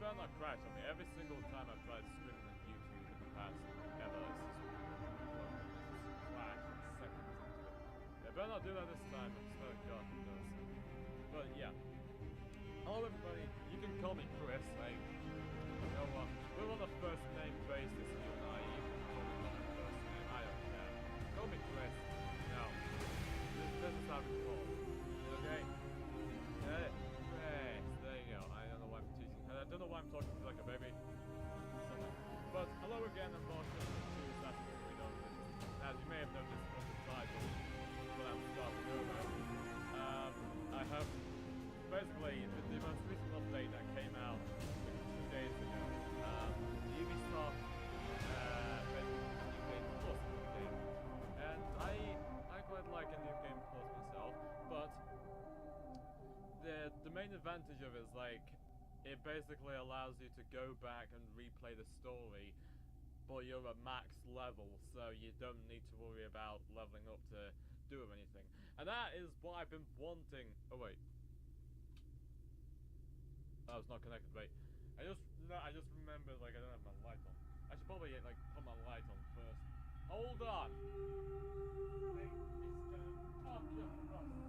better not crash on me. Every single time I've tried streaming on YouTube in the past ever, it's just crash seconds into it. Yeah, better not do that this time. I swear to God it does. But yeah. Hello everybody. You can call me Chris. Like, you know what? We're on a first name basis, you and I. You can call me on my first name. I don't care. Call me Chris. No. This is how we call. Okay? Yeah. Chris. There you go. I don't know why I'm teaching. I don't know why I'm talking to like a baby. Something. But hello again and welcome to Assassin's Creed Origins. As you may have noticed from the title, when I'm starting over, I have basically the most recent update that came out like 2 days ago. The Ubisoft basically New Game Plus update, and I quite like a New Game Plus myself, but the main advantage of it is like it basically allows you to go back and replay the story, but you're at max level, so you don't need to worry about leveling up to do anything. And that is what I've been wanting. Oh wait, that was not connected. Wait, I just remembered like I don't have my light on. I should probably like put my light on first. Hold on. Wait, it's gonna. Oh, I gotta bring down this.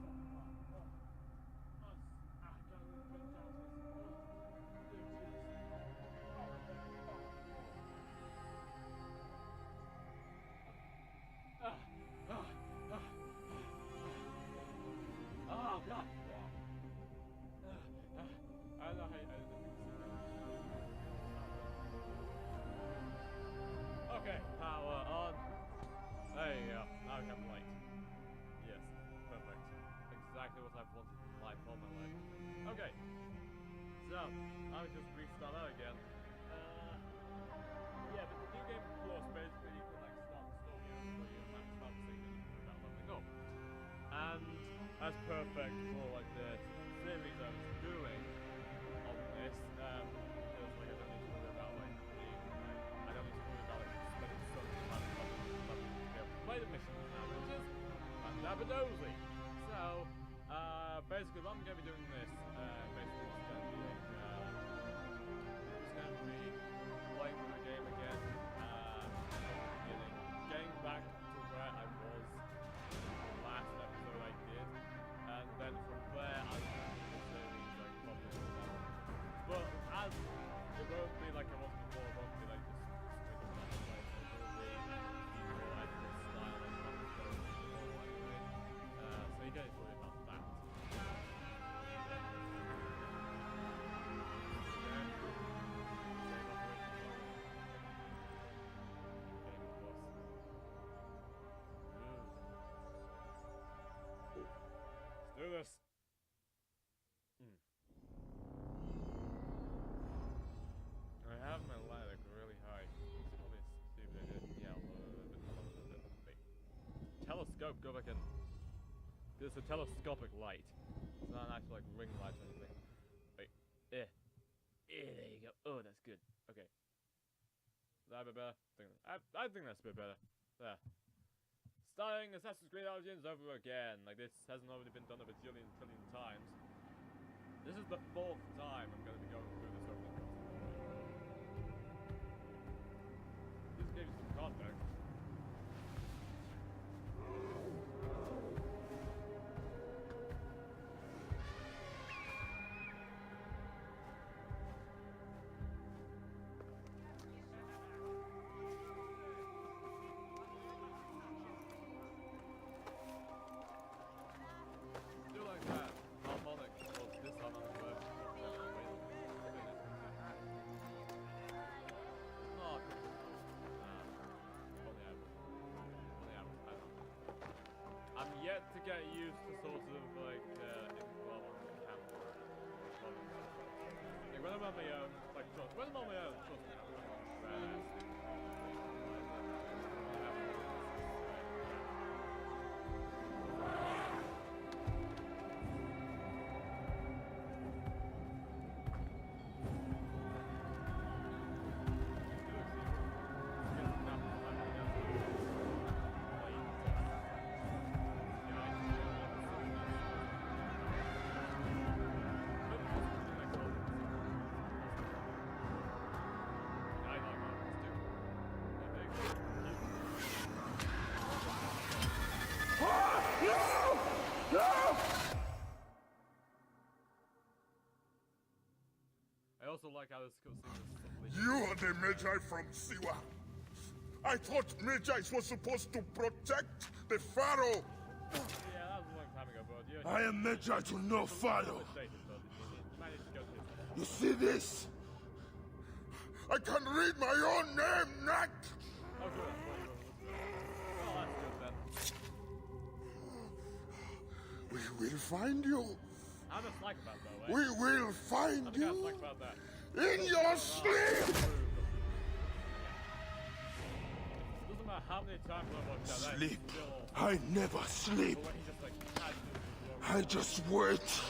Oh God! I don't know how I didn't think so. Okay, power on. There you go. Now we have light. Yes, perfect. Exactly what I've wanted from life all my life. Okay, so I'll just restart that again. Yeah, but the New Game Plus basically you can like start the story and show you max level so you don't have to worry about leveling up. And that's perfect for like the series I was doing on this, because like I don't need to worry about like I don't need to worry about like spending so much time to play the missions now, which is fandabadozy. So basically what I'm gonna be doing this, basically it's gonna be playing the game again, from the beginning, getting back to where I was last episode I did, and then from there I will do the series like probably level. But as it won't be like I was before, it won't be like just straight up that way, it will be more like the style of so you guys worry about that. Let's do this. I have my light like really high. It's probably a stupid idea. Yeah, a little bit. Wait. Telescope, go back in. It's a telescopic light. It's not an actual like ring light or anything. Wait. There you go. Oh, that's good. Okay. Is that a bit better? I think that's a bit better. There. Starting Assassin's Creed Origins over again. Like, this hasn't already been done a bajillion trillion times. This is the 4th time I'm going to be going through this over. This gives you some context. I'm yet to get used to sort of like well on the camera. Like when I'm on my own, like when I'm on my own, trust me, I'm going badass. like how this cutscene is simply... You are the Magi from Siwa. I thought Magi's were supposed to protect the Pharaoh. Yeah, that was a long time ago, bud. I am Magi to no Pharaoh. You see this? I can read my own name, Nat! Oh, good. Oh, that's good then. We will find you. How does psychopath, by the We way? will find you Psychopath that. in your sleep! Doesn't matter how many times I watch that. Sleep. Still... I never sleep. When he just, like, I just wait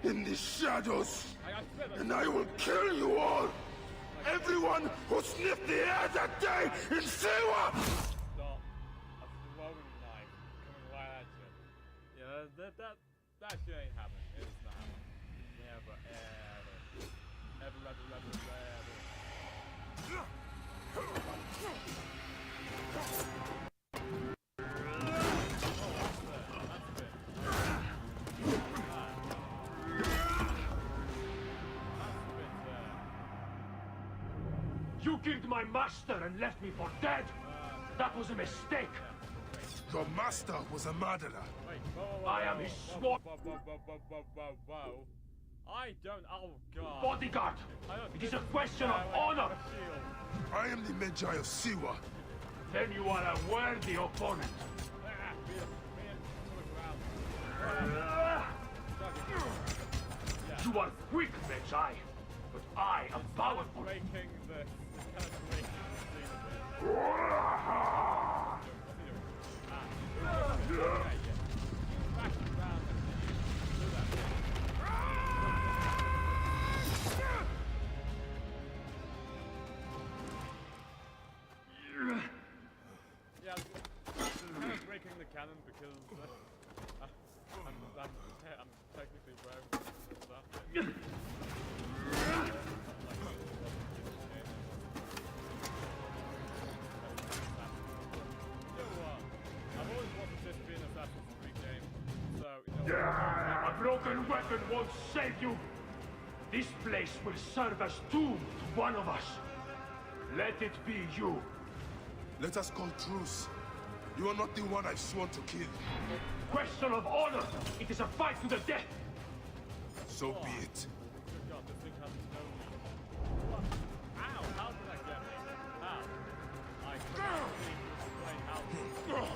in the shadows. swear that's... And I will kill you all! Everyone who sniffed the air that day in Siwa! Stop. A throwing knife coming right at you. Yeah, that shit ain't happening. It's not happening. Never, ever. Ever. You killed my master and left me for dead! That was a mistake! Your master was a murderer. Wait, whoa, I am his sworn whoa. I don't... Oh, God. bodyguard! It is a question of honor! I am the Magi of Siwa. Then you are a worthy opponent. You are weak, Magi, but I am powerful. Breaking the... Yeah, I'm kind of breaking the cannon because I'm technically wearing stuff. I've always wanted this to be an Assassin's Creed game, so, you know... A broken weapon won't save you! This place will serve as tomb to one of us. Let it be you. Let us call truce. You are not the one I've sworn to kill. Question of honor! It is a fight to the death! So be it. Good God, this thing has no... What? Ow! How did that get me? How? I can't even explain how this is not.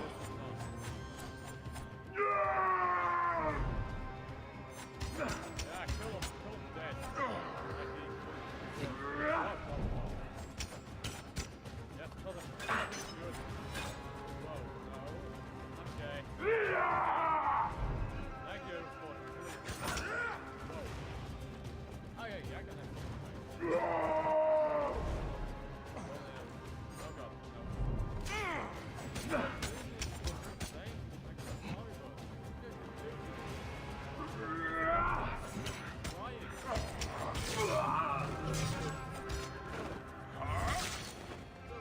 Yeah, kill him dead. Yes, kill him. Good. Whoa, no. Okay. Thank you for Whoa. Okay, yeah, I got that. Oh God, no.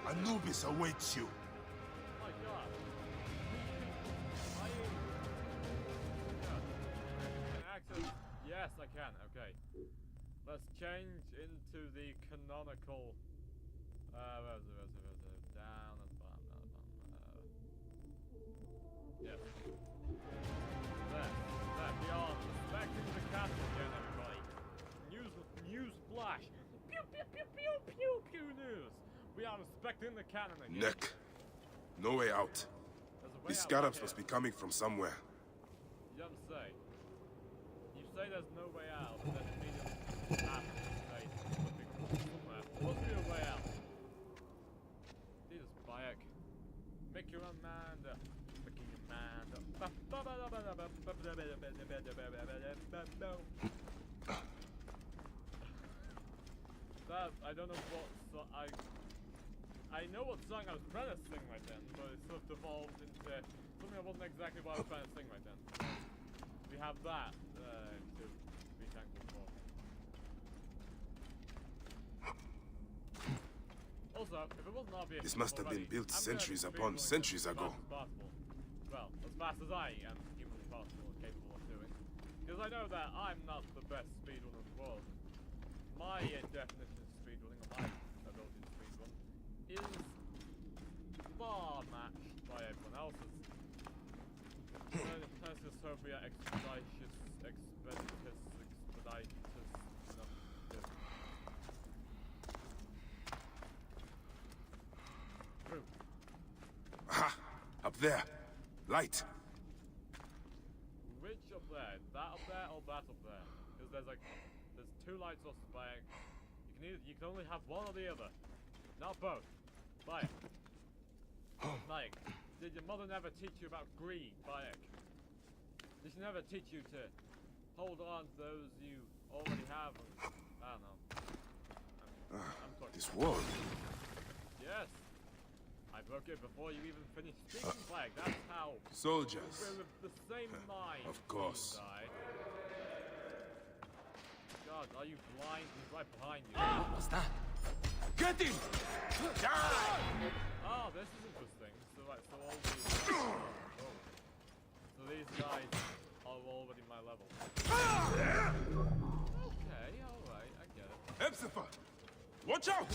Anubis awaits you. Oh my God. Can I access? Yes, I can. Okay. Let's change into the canonical. Where is it? Down at the bottom. Yes. There. We are inspecting the castle again, everybody. News flash. Pew pew pew pew pew pew news. We are inspecting the cannon again. Nick, no way out. There's a way These out scarabs here. must be coming from somewhere. You don't say. You say there's no way out, then immediately after you say somewhere. Must be a way out. Jesus, Bayek. Make your own mind up. Making your mind up. That, I don't know what song I know what song I was trying to sing right then, but it sort of devolved into something that wasn't exactly what I was trying to sing right then. We have that to be thankful for. Also, if it wasn't obvious, This must have been built centuries upon centuries ago. Well, as fast as I am humanly possible and capable of doing. Because I know that I'm not the best speedrunner in the world. my definition of speedrunning, or my ability to speedrun, is far matched by everyone else's. Sophia expeditious, Aha! Up there. Light. Which up there? That up there or that up there? Because there's two light sources by you can only have one or the other. Not both. Bayek. Bayek. Did your mother never teach you about greed, Bayek? Did she never teach you to hold on to those you already have? I don't know. I'm talking. This wall. Yes. I broke it before you even finished speaking, Bayek. That's how. Soldiers. We're of the same mind. Of course. You die. God, are you blind? He's right behind you. What's that? Get him! Oh, this is interesting. So all these so these guys are already my level. Okay, alright, I get it. Epsifa! Watch out!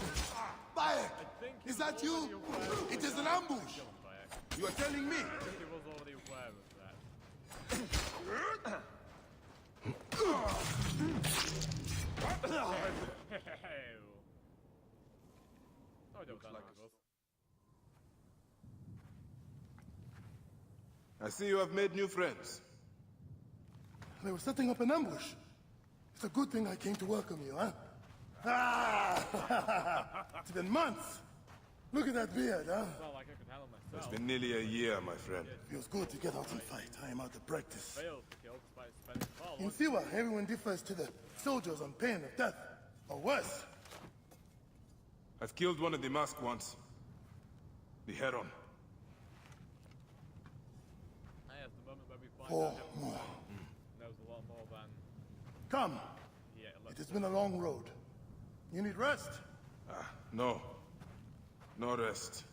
Bayek! I think Is that you? It is an ambush! You are telling me? I think he was already aware of that. I see you have made new friends. They were setting up an ambush. It's a good thing I came to welcome you, huh? Ah! It's been months. Look at that beard, huh? Not like I could handle It's myself. been nearly a year, my friend. Feels good to get out and fight. I am out of practice. Failed to kill despite spending far In longer. Siwa, everyone differs to the soldiers on pain of death. Or worse. I've killed one of the masked ones. The Heron. Hey, at the moment where we find Four out everyone more. knows a lot more than Come. he It has been a long road. You need rest? No. No rest.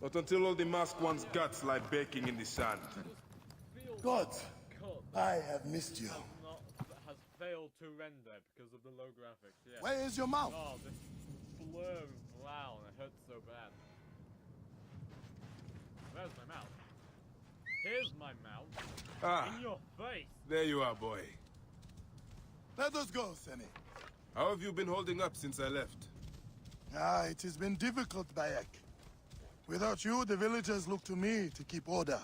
Not until all the masked one's guts lie baking in the sand. God, cut I have missed you. has failed to render because of the low graphics. Yeah. Where is your mouth? Oh, this blur of brown, it hurts so bad. Where's my mouth? Here's my mouth. Ah, In your face. there you are, boy. Let us go, Senny. How have you been holding up since I left? It has been difficult, Bayek. Without you, the villagers look to me to keep order.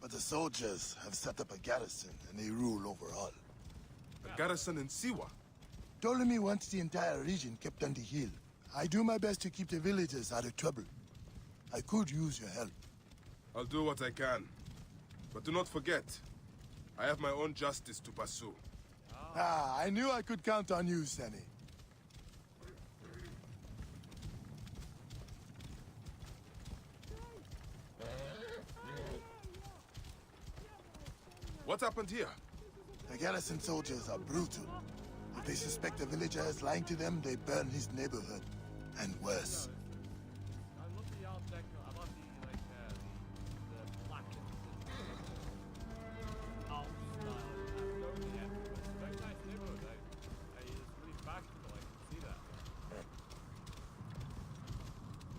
But the soldiers have set up a garrison, and they rule over all. A garrison in Siwa. Ptolemy wants the entire region kept on the hill. I do my best to keep the villagers out of trouble. I could use your help. I'll do what I can. But do not forget, I have my own justice to pursue. I knew I could count on you, Senny. What happened here? The garrison soldiers are brutal. If they suspect a villager is lying to them, they burn his neighborhood. And worse. I love the art deco. I love the black art style. I don't yet. It's a very nice neighborhood. It's really fashionable. I can see that.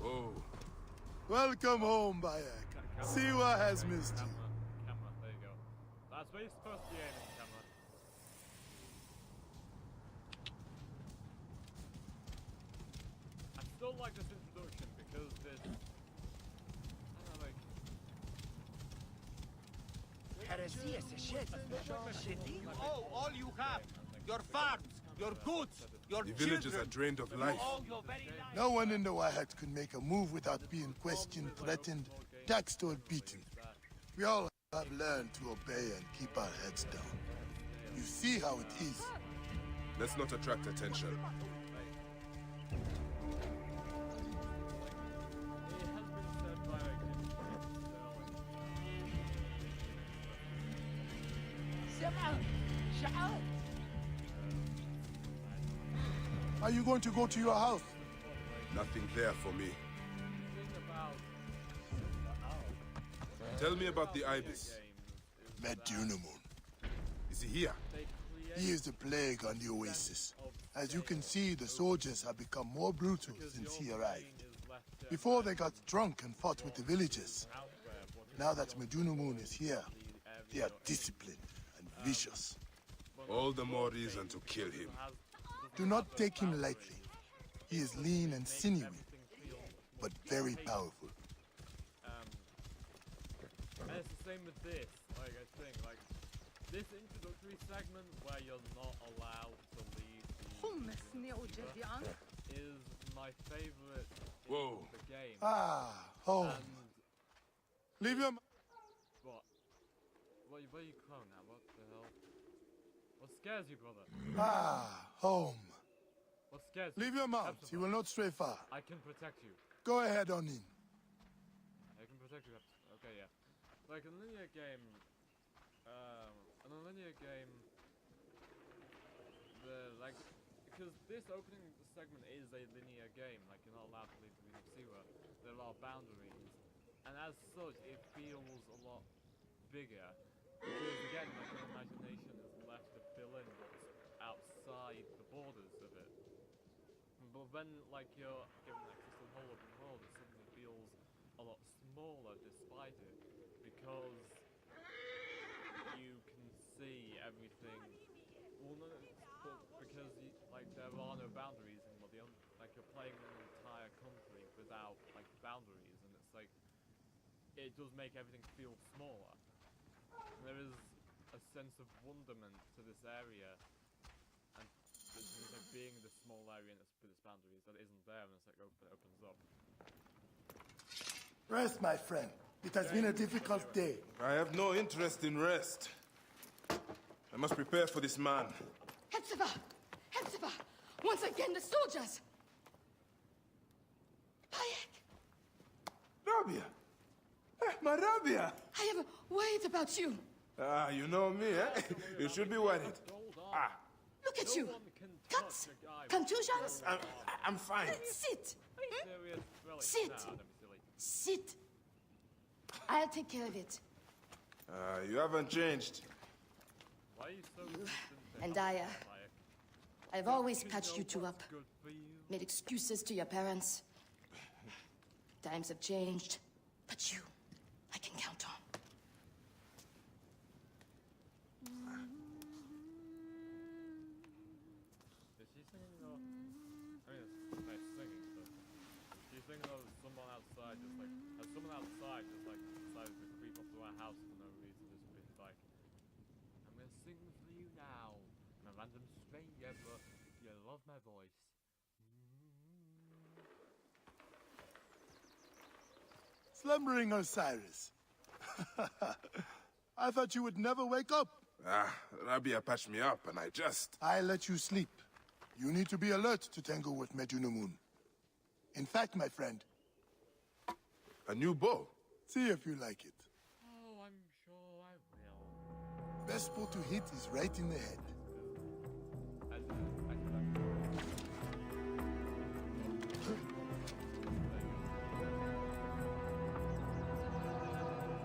Oh, Welcome home, Bayek. Siwa has missed you. Camera, there you go. That's where you're supposed to be aiming, camera. I still like this introduction because this. I don't know, like. Oh, all you have. Your farms, your goods, your the children. villagers are drained of life. Oh, your very life. No one in the Wahat could make a move without being questioned, threatened, taxed, or beaten. We all have learned to obey and keep our heads down. You see how it is. Let's not attract attention. Are you going to go to your house? Nothing there for me. Tell me about the Ibis. Med Dunamun. Is he here? They create He is the plague on the oasis. As you can see, the soldiers have become more brutal since he arrived. Before they got drunk and fought with the villagers. Now that Medunamun is here, they are disciplined and vicious. All the more reason to kill him. Do not take him lightly. He is lean and sinewy, but very powerful. And it's the same with this. Like, I think, like, this introductory segment where you're not allowed to leave the is my favorite in the game. Ah, home. And Leave your... what? What are you crying at? What the hell? What scares you, brother? Ah, home. What scares you? Leave your mount. He will not stray far. I can protect you. Go ahead, Onin. I can protect you. Okay, yeah. Like in a linear game, because this opening segment is a linear game, like you're not allowed to leave the Queen of Siwa. There are boundaries, and as such, it feels a lot bigger. Because again, like your imagination is left to fill in what's outside the borders of it. But when like you're given access to the whole open world, it suddenly feels a lot smaller despite it, because you can see everything. Well, no, but because like there are no boundaries anymore. Like you're playing an entire country without like boundaries, and it's like it does make everything feel smaller. And there is a sense of wonderment to this area, and it's like being in this small area and with its boundaries that isn't there, and it's like it opens up. Rest, my friend. It has been a difficult day. I have no interest in rest. I must prepare for this man. Hepzibah! Hepzibah! Once again, the soldiers! Bayek! Rabia! My Rabia! I am worried about you. Ah, you know me, eh? You should be worried. Ah, Look at you. Cuts, contusions. I'm fine. Sit. Serious? Really? Sit. No, don't be silly. Sit. I'll take care of it. You haven't changed. Why are you so resistant to And help, I, Bayek? I've always You patched know you two what's up. good for you. Made excuses to your parents. Times have changed. But you, I can count on. Is she singing or... I mean, it's nice singing, but... She's singing or someone outside just like... Has someone outside just like decided to creep up to our house for no reason, just be like... I'm gonna sing for you now. I'm a random stranger, but you love my voice. Slumbering Osiris. I thought you would never wake up. Ah, Rabia patched me up and I let you sleep. You need to be alert to tangle with Medunamun. In fact, my friend, A new bow? see if you like it. Oh, I'm sure I will. Best spot to hit is right in the head.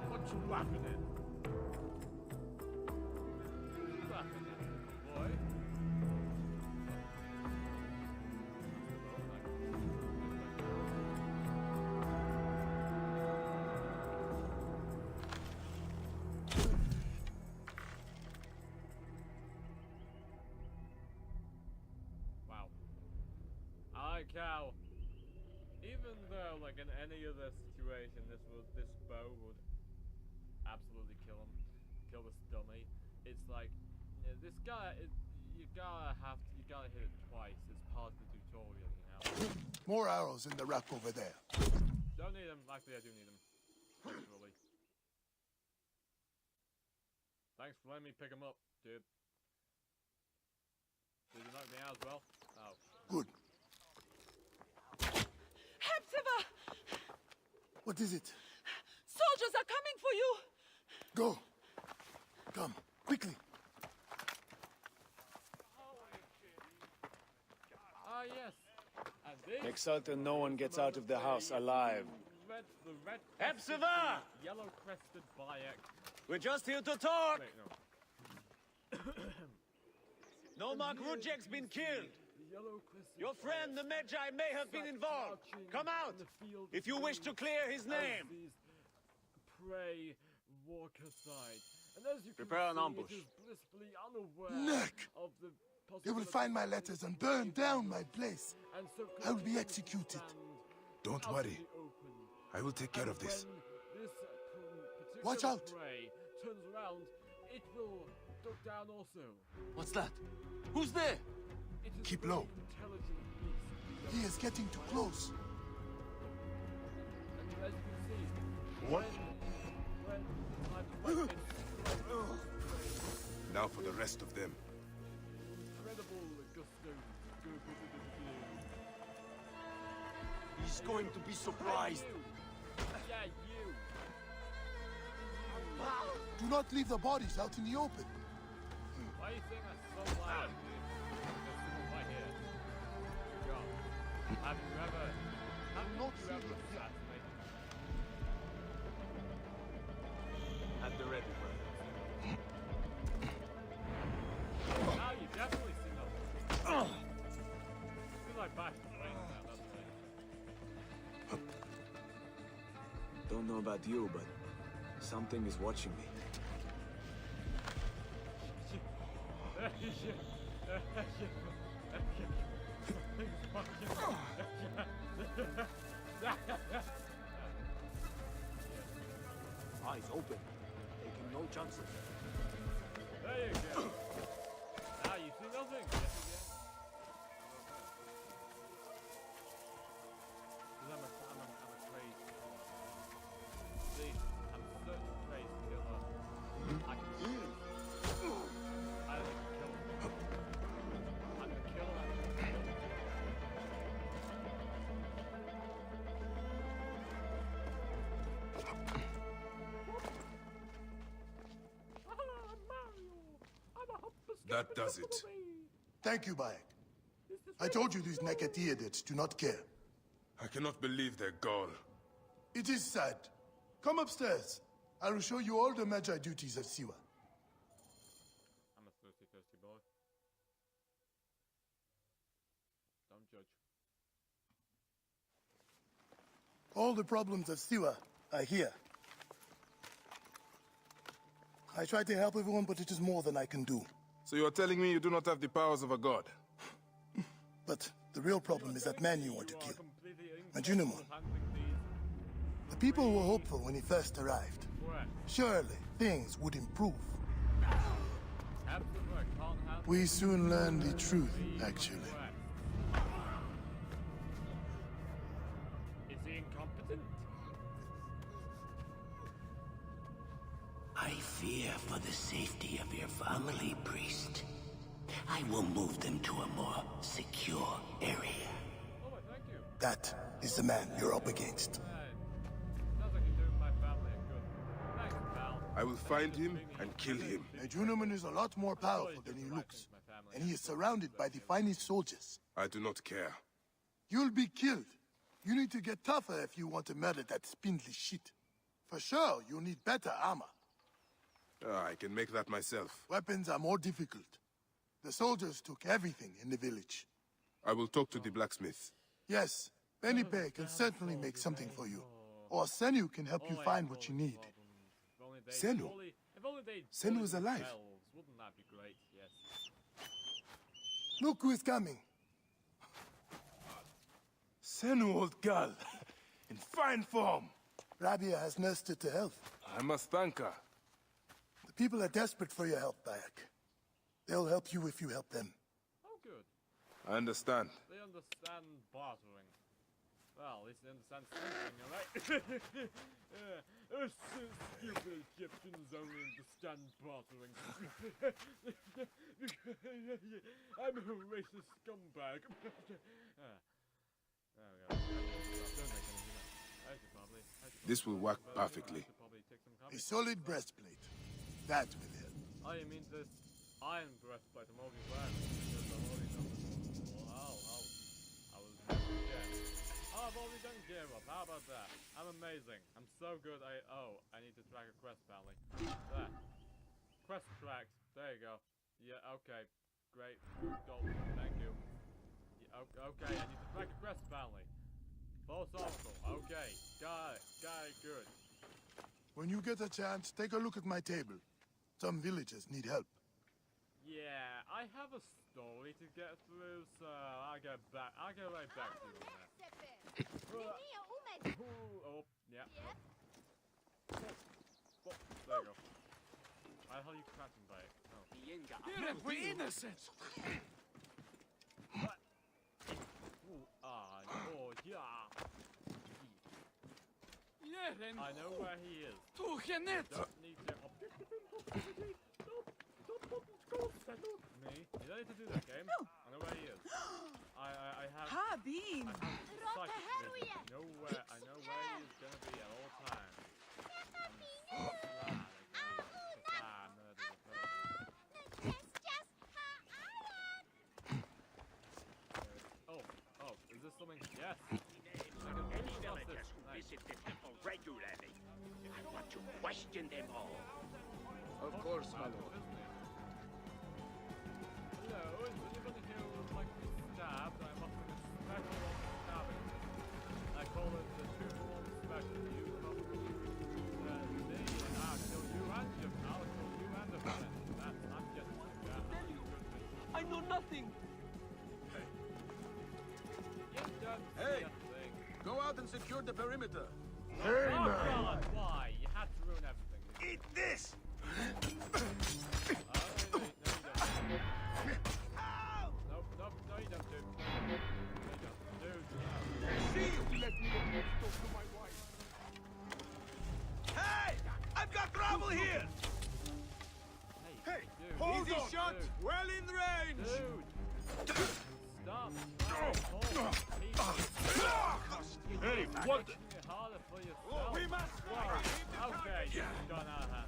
What you laughing at? Laughing at, boy? Wow. I cow. Even though, like in any other situation, this bow would absolutely kill him, kill this dummy. It's like, yeah, this guy, you gotta hit it twice. It's part of the tutorial, you know. More arrows in the rack over there. Don't need them. Actually, I do need them. Literally. Thanks for letting me pick them up, dude. Did you knock me out as well? Oh. Good. Hepzibah! What is it? Soldiers are coming for you! Go. Come, quickly. Ah, yes. And this Make certain no one gets out of the house alive. the red Hepzibah! yellow-crested Bayek. We're just here to talk! Wait, no. Nomak Rudjek's been killed. Your friend, the Medjay, may have been involved. Come out, if you wish to clear his name. Prey walk aside. And as you Prepare an can see, ambush. it is blissfully unaware Nick! of the They will find my letters and burn down my place. and so I will be executed. Don't out worry. in the open. I will take care of this. When this particular Watch out. prey turns around, it will duck down also. What's that? Who's there? It is Keep a very low. intelligent beast. He is getting too close. And as you can see, What? when the time to fight gets Now for the rest of them. incredible gusto go into the blue. He's going to be surprised. Yeah, you. Do not leave the bodies out in the open. Why are you saying that so loud, dude? There's someone right here. Good job. Have you ever assassinated? At the ready, brother. Now you definitely see nothing. Feel like back to the rain now, that's right. Don't know about you, but something is watching me. Eyes open, taking no chances. There you go. Now you see nothing. Yes, again. I'm a crazy killer. See, I'm such a crazy killer. I can kill him. I don't even kill him. I'm the killer. I'm the killer. That does it. Thank you, Bayek. I told you these Neketiadids do not care. I cannot believe their gall. It is sad. Come upstairs. I will show you all the Magi duties of Siwa. I'm a thirsty boy. Don't judge. All the problems of Siwa are here. I try to help everyone, but it is more than I can do. So you are telling me you do not have the powers of a god? But the real problem is that man you want to kill. Majunamun. The people were hopeful when he first arrived. Surely, things would improve. We soon learned the truth, actually. Is he incompetent? I fear for the safety of your family, priest. I will move them to a more secure area. Oh, thank you. That is the man you're up against. Sounds like you're doing my family a good. Thanks, pal. I will find him and kill him. Majunamun is a lot more powerful than he looks. And he is surrounded by the finest soldiers. I do not care. You'll be killed. You need to get tougher if you want to murder that spindly shit. For sure, you'll need better armor. I can make that myself. Weapons are more difficult. The soldiers took everything in the village. I will talk to the blacksmith. Yes, Benipe can certainly make something for you. Or Senu can help you find what you need. Senu? Senu is alive. Wouldn't that be great? Yes. Look who is coming. Senu, old girl. In fine form. Rabia has nursed her to health. I must thank her. The people are desperate for your help, Bayek. They'll help you if you help them. Oh, good. I understand. They understand bartering. Well, at least they understand something, alright? Us stupid Egyptians only understand bartering. I'm a racist scumbag. There we go. This will work perfectly. A solid breastplate. That will help. Oh, you mean this iron breastplate I'm already wearing? Because I've already done this before. I've already done gear up. How about that? I'm amazing. I'm so good. I need to track a quest, apparently. There. Quest tracked. There you go. Yeah, okay. Great. Gold. Thank you. Yeah, okay, I need to back aggress apparently. False orbital. Okay. Got it. Got it. Good. When you get a chance, take a look at my table. Some villagers need help. Yeah, I have a story to get through, so I'll get right back to you on that. Oh, yeah. Oh, there you go. Why the hell are you crashing by it? Oh. We're innocent! Oh, yeah. I know where he is. Don't need to objectify me. You don't need to do that, game. I know where he is. I have Habin! I know where he is gonna be at all times. Oh, is this something? Yes. Any villagers who visit the temple regularly, I want to question them all. Of course, my lord. Hello, is anybody here who would like to be stabbed? I'm offering a special on stabbing. I call it the 2-for-1 special. You come me, and I'll kill you and Jim. I'll kill you and the friend. I'm getting like that. I know nothing! Hey! Go out and secure the perimeter. Oh God, why? You had to ruin everything. Eat this! No, you don't, dude. No, you don't. Dude, See you! Let me talk to my wife. Hey! I've got trouble here! Hey, dude. Hold Easy on, shot! dude. Well in range! Dude! Stop! Hey, what the? Making it harder for yourself. We must Wow. Okay, you've gone out of hand.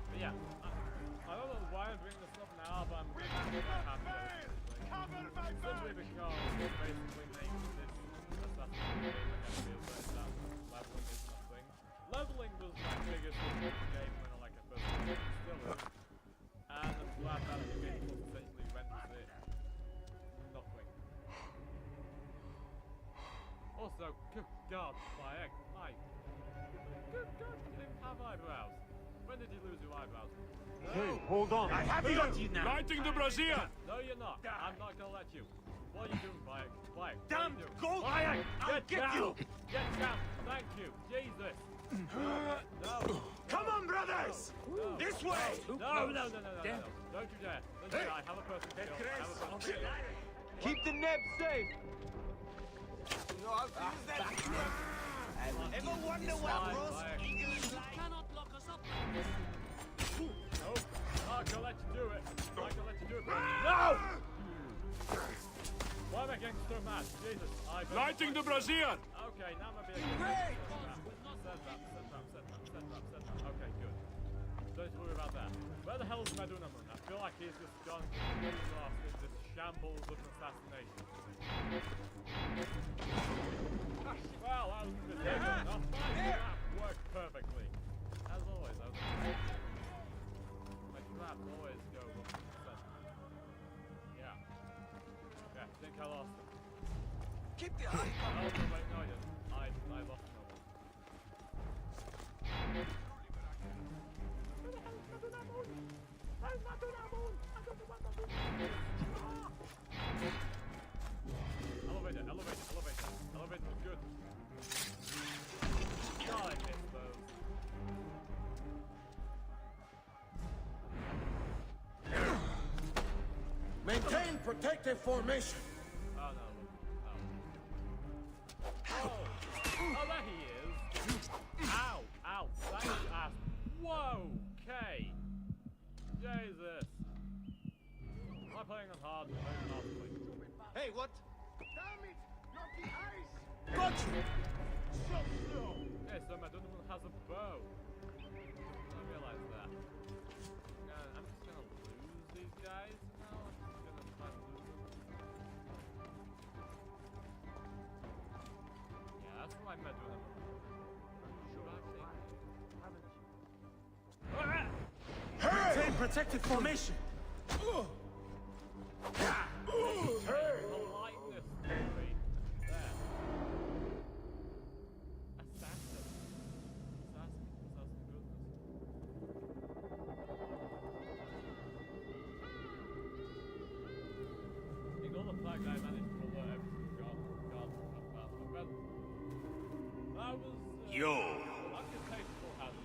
But yeah, I don't know why I'm bringing this up now, but I'm really happy that simply because it basically makes this assassination game like I feel that leveling is nothing. Leveling was my biggest issue in the game when I first played it, still is. And I'm glad that the game was essentially renders it nothing. Also, good God, my good God, you didn't have eyebrows. When did you lose your eyebrows? Hey, hold on. I have got you now! Lighting the brazier! No, you're not. I'm not gonna let you. What are you doing, Bayek? Bayek, Damn what are you doing? gold! Bayek, I'll get down! you! Get down! Thank you. Jesus. No. Come on, brothers! No. This way! No. Don't you dare. Don't you dare. I have a person to kill. I have a person to kill. Keep the neb safe! Ever wonder what roast eagle is like? Cannot lock us up! No. I'm gonna let you do it. I'm gonna let you do it. No! Why am I getting so mad? Jesus. Lighting the brazier! Okay, now I'm being great. Set up. Okay, good. Don't worry about that. Where the hell is Medunamun? I feel like he's just gone lost in this shambles of assassination. Well, that was good. Not bad. That worked perfectly. As always, my traps always go 100%. Yeah. Okay, I think I lost him. Keep the eye Oh, no, wait, no, I didn't. I lost no one. Elevator was good. God, I missed those. Maintain protective formation. Oh, no. Oh, there he is. Ow. That is ass. Whoa, okay. Jesus. Am I playing on hard? Hey, what? Damn it! Not the ice! Got you! So slow! Okay, so Medunamun has a bow. I realize that. I'm just gonna lose these guys now. I'm just gonna try to lose them. Yeah, that's why Medunamun. Should I say? Haven't you? Hey! protected formation.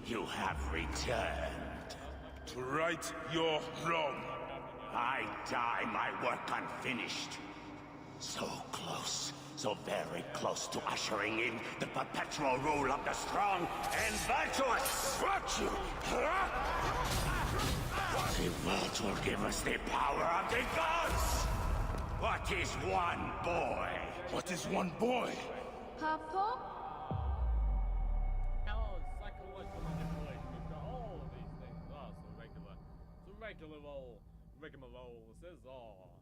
You have returned. To right your wrong. I die my work unfinished. So close, so very close to ushering in the perpetual rule of the strong and virtuous. Virtue! The world will give us the power of the gods. What is one boy? What is one boy? Papa? Psychological manipulation. We've got all of these things. Oh, so regular. So regular old rigmarole. This is all.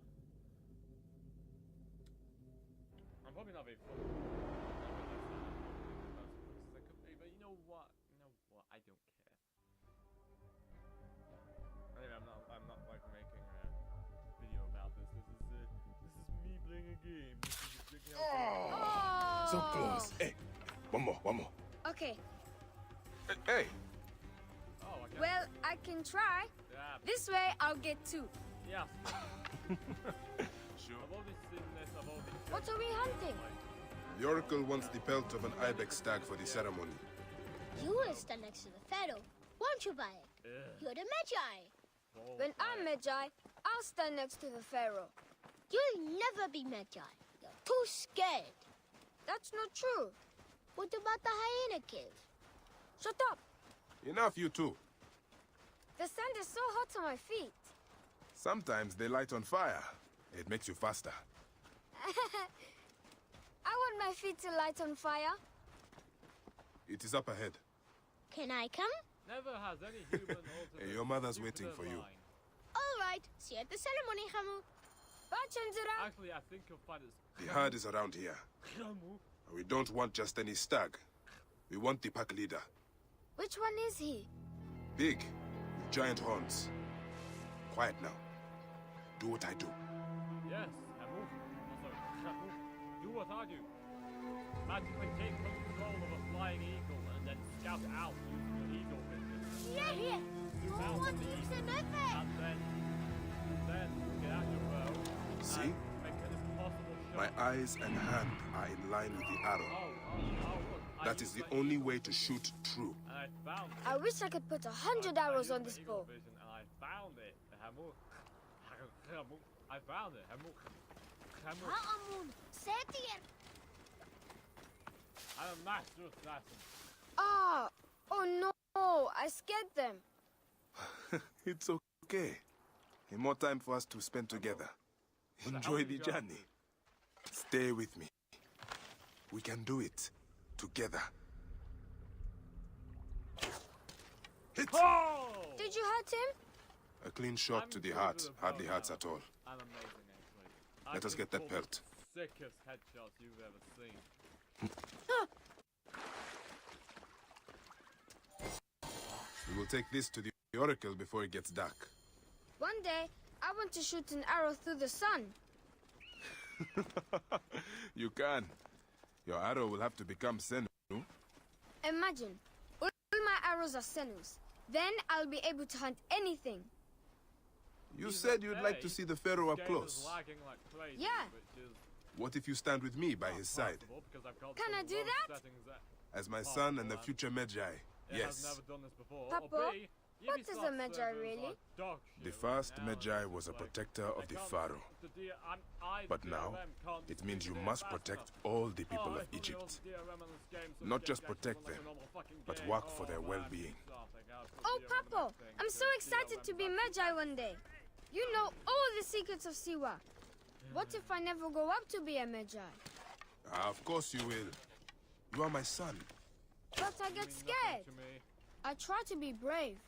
I'm probably not very funny. But you know what? I don't care. Anyway, I'm not like making a video about this. This is me playing a game. This is So close. Hey, one more. Okay. Hey. Oh, okay. Well, I can try. Yeah. This way, I'll get two. Yeah. Sure. I've already seen this. I've already. What are we hunting? The Oracle wants the pelt of an ibex stag for the ceremony. You will stand next to the pharaoh. Won't you buy it? You're the Magi. When I'm Magi, I'll stand next to the pharaoh. You'll never be Magi. You're too scared. That's not true. What about the hyena cave? Shut up. Enough, you two. The sand is so hot on my feet. Sometimes they light on fire. It makes you faster. I want my feet to light on fire. It is up ahead. Can I come? Never has any human altered. Hey, your mother's waiting for you. All right. See you at the ceremony, Hamu. Bye, Chandra. Actually, I think you'll find it. The herd is around here. We don't want just any stag. We want the pack leader. Which one is he? Big, with giant horns. Quiet now. Do what I do. Yes, Hamu. Also, Hamu. Do what I do. Magically take control of a flying eagle and then scout out using the eagle vision. Yeah. Zoom No out one on the leaves eagle. him open. And then get out your bow. See? And make an impossible shot. My eyes and hand are in line with the arrow. Look. That is the only way to shoot true. And I found it. I wish I could put 100 arrows on this bow. Vision, and I found it. Hamu. I found it. Hamu. Ha'amun. Satir. I'm a master assassin. Ah! Oh no! I scared them. It's okay. More time for us to spend together. Enjoy the journey. Stay with me. We can do it. Together. Hit! Oh! Did you hurt him? A clean shot to the heart. Hardly hurts at all. I'm amazing, actually. Let us get that pelt. Sickest headshots you've ever seen. We will take this to the Oracle before it gets dark. One day, I want to shoot an arrow through the sun. You can. Your arrow will have to become Senu. Imagine, all my arrows are Senus. Then I'll be able to hunt anything. You said you'd like to see the Pharaoh up close. Yeah. What if you stand with me by his side? Can I do that? As my son and the future Magi, yes. Papa, what is a Magi really? The first Magi was a protector of the Pharaoh. But now, it means you must protect all the people of Egypt. Not just protect them, but work for their well-being. Oh, Papa, I'm so excited to be Magi one day. You know all the secrets of Siwa. What if I never grow up to be a Magi? Of course you will. You are my son. But I get scared. I try to be brave,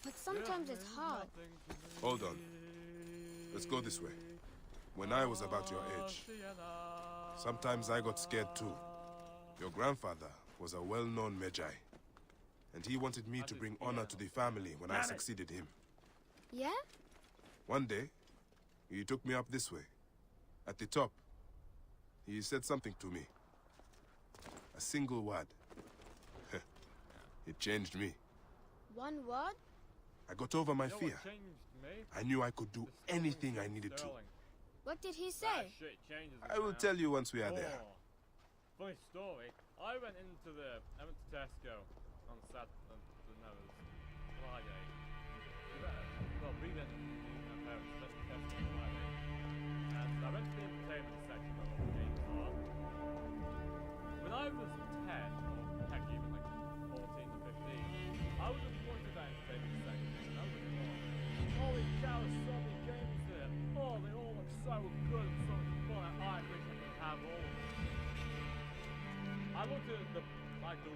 but sometimes it's hard. Hold on. Let's go this way. When I was about your age, sometimes I got scared too. Your grandfather was a well-known Magi, and he wanted me to bring honor to the family when I succeeded him. Yeah? One day, he took me up this way. At the top, he said something to me. A single word. It changed me. One word? I got over my You know fear. what changed me? I knew I could do anything I needed to. What did he That say? shit changes I will now. tell you once we are there. Oh. Funny story. I went to Tesco on Saturday. No, it was Friday. Well, we went to my parents went to Tesco on Friday, and I went to the entertainment section of all the games are. When I was 10, or heck even like 14 or 15, I would have gone to that entertainment section and I would have gone, holy cow, so many games there. Oh, they all look so good and so much fun. I wish I could have all of them. I looked at the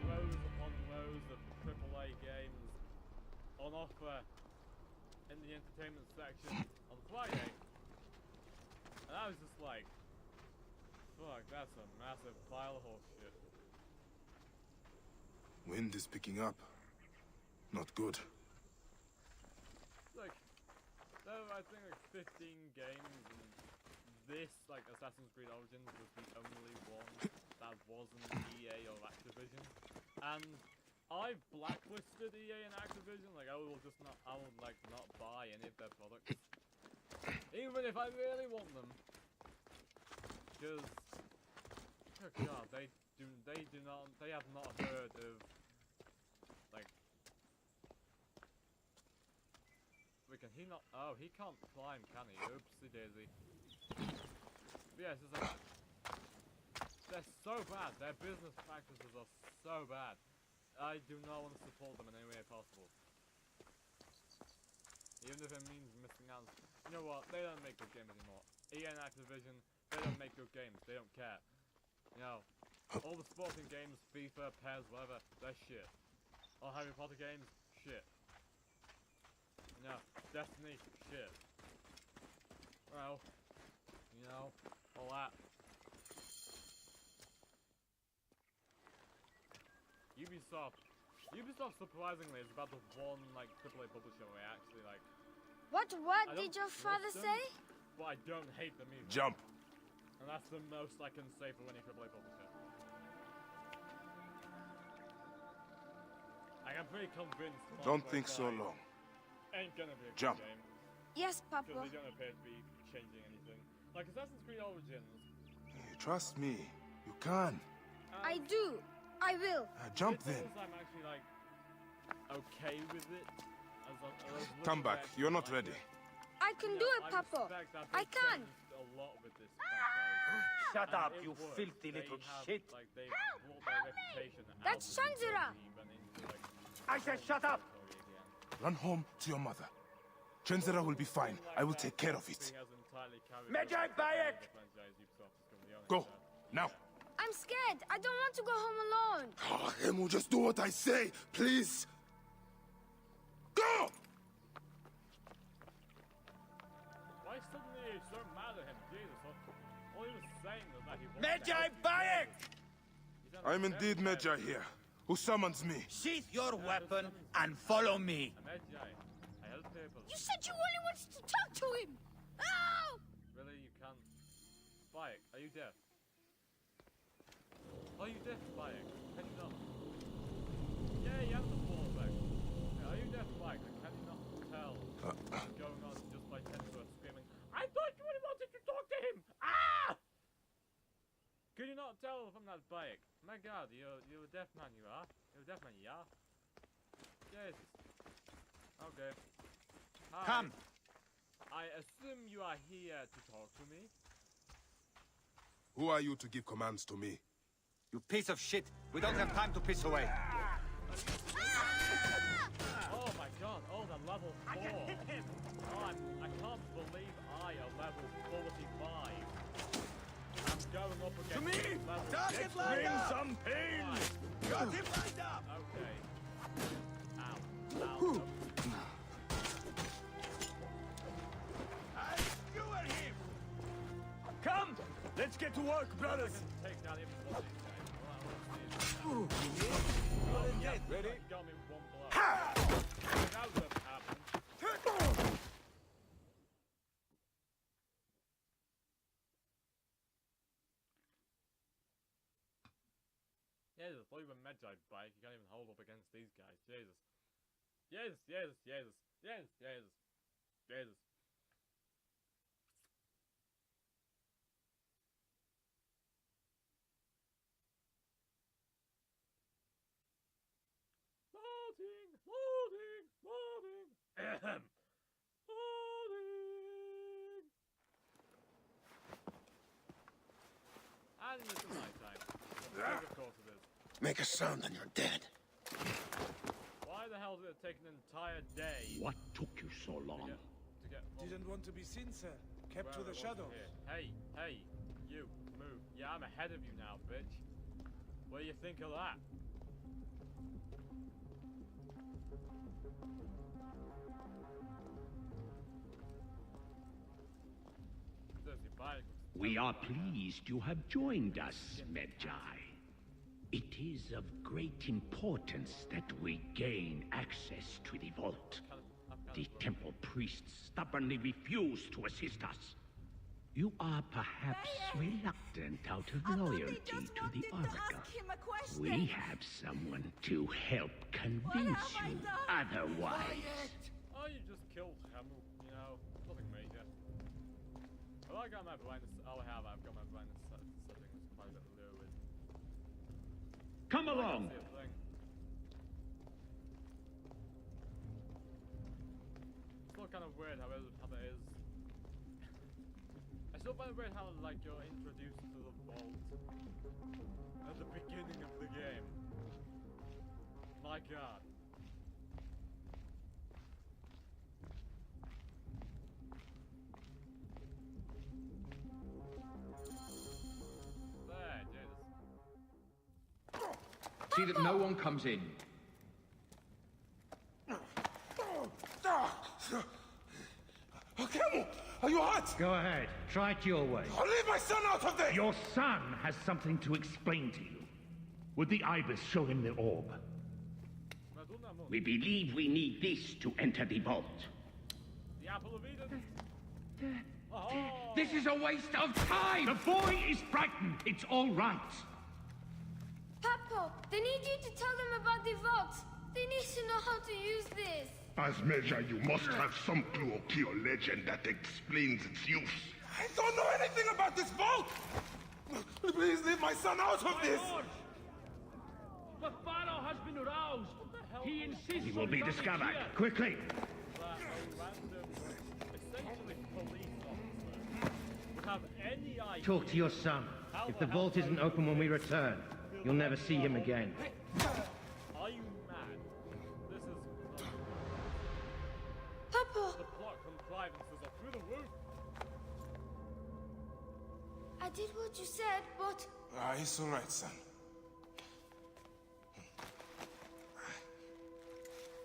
rows upon rows of AAA games on offer in the entertainment section on Friday, and I was just like, fuck, that's a massive pile of horse shit. Wind is picking up. Not good. Like, there were, I think, like 15 games, and this, like, Assassin's Creed Origins was the only one that wasn't EA or Activision. And I blacklisted EA and Activision, like, I will like not buy any of their products. Even if I really want them. Because, oh god, they have not heard of, like, can he not? Oh, he can't climb, can he? Oopsie daisy. But yeah, it's just like, they're so bad. Their business practices are so bad. I do not want to support them in any way possible. Even if it means missing out. You know what? They don't make good games anymore. EA and Activision, they don't make good games. They don't care. You know, all the sporting games, FIFA, PES, whatever, they're shit. All Harry Potter games, shit. You know, Destiny, shit. Well, you know, all that. Ubisoft surprisingly is about the one, like, AAA publisher where I actually, like... What did your father say? But I don't hate them either. Jump! And that's the most I can say for any AAA publisher. Like, I'm pretty convinced... Don't think so long. Ain't gonna be a Jump. good game. Yes, Papa. Because they don't appear to be changing anything. Like, Assassin's Creed Origins... Hey, trust me. You can. I do. I will. Jump then. I'm actually, like, okay with it. Come back. You're not ready. I can do it, Papa. I can. A lot with this Shut up, you filthy little shit. Like, they brought their reputation out That's of the Shanzura. game and into, like, I said shut up! Run home to your mother. Trenzera will be fine. I will take care of it. Medjay Bayek! Go. Now. I'm scared. I don't want to go home alone. Oh, Emu, just do what I say, please. Go! Why suddenly are you so mad at him? Jesus, all he was saying was that he wanted Medjay Bayek! I'm indeed Medjay here. Who summons me? Sheath your weapon and follow me. Medjay, I help people. You said you only wanted to talk to him! Oh! Really, you can't? Bayek, are you deaf? Are you deaf, Bayek? Can you not? Yeah, you have the ball back. Yeah, are you deaf, Bayek? Can you not tell what's going on just by Tensor screaming, I thought you really wanted to talk to him! Ah! Could you not tell from that Bayek? My god, you're a deaf man, you are. You're a deaf man, you are. Jesus. Okay. Hi. Come. I assume you are here to talk to me? Who are you to give commands to me? You piece of shit. We don't have time to piss away. Oh my god, oh, the level 4. Oh, I can't believe I, a level 45. I'm going up against To me! level Target 6. lined up! Some pain! Got him lined up! Okay. Ow. Ow. I skewer him! Come! Let's get to work, brothers! Take down even one of these guys. Ready? Got me one blow. That would have happened. Jesus, not even Medjay bike. You can't even hold up against these guys. Jesus. Jesus, Jesus, Jesus, Jesus, Jesus, Jesus. Loading, loading, loading. Ahem. Loading. And it's night time. Of course it is. Make a sound and you're dead. Why the hell did it take an entire day? What took you so long? To get Didn't want to be seen, sir. Kept where to the it was shadows. here. Hey, hey, you, move. Yeah, I'm ahead of you now, bitch. What do you think of that? We are pleased you have joined us, Medjay. It is of great importance that we gain access to the vault. The temple priests stubbornly refuse to assist us. You are perhaps reluctant out of loyalty to the Oracle. We have someone to help convince you otherwise. Oh, you just killed Hamu, you know, nothing major. Well, I got my blindness, I've got my blindness settings quite a bit lowered. Come along! It's still kind of weird how that is. I still find it weird how, like, you're introduced to the vault at the beginning of the game. My god. There, Jesus. See that no one comes in. Camel, are you hurt? Go ahead. Try it your way. I'll leave my son out of this! Your son has something to explain to you. Would the ibis show him the orb? We believe we need this to enter the vault. The apple of Eden. This is a waste of time! The boy is frightened. It's all right. Papo, they need you to tell them about the vault. They need to know how to use this. As measure, you must have some clue or key or legend that explains its use. I don't know anything about this vault! Please leave my son out of this! The Pharaoh has been aroused. He insists He will be discovered. Quickly! That a random, essentially police officer would have any idea. Talk to your son. If the vault isn't open when we return, you'll never see him again. Are you mad? This is... Papa! The plot contrivances are through the roof. I did what you said, but... It's all right, son.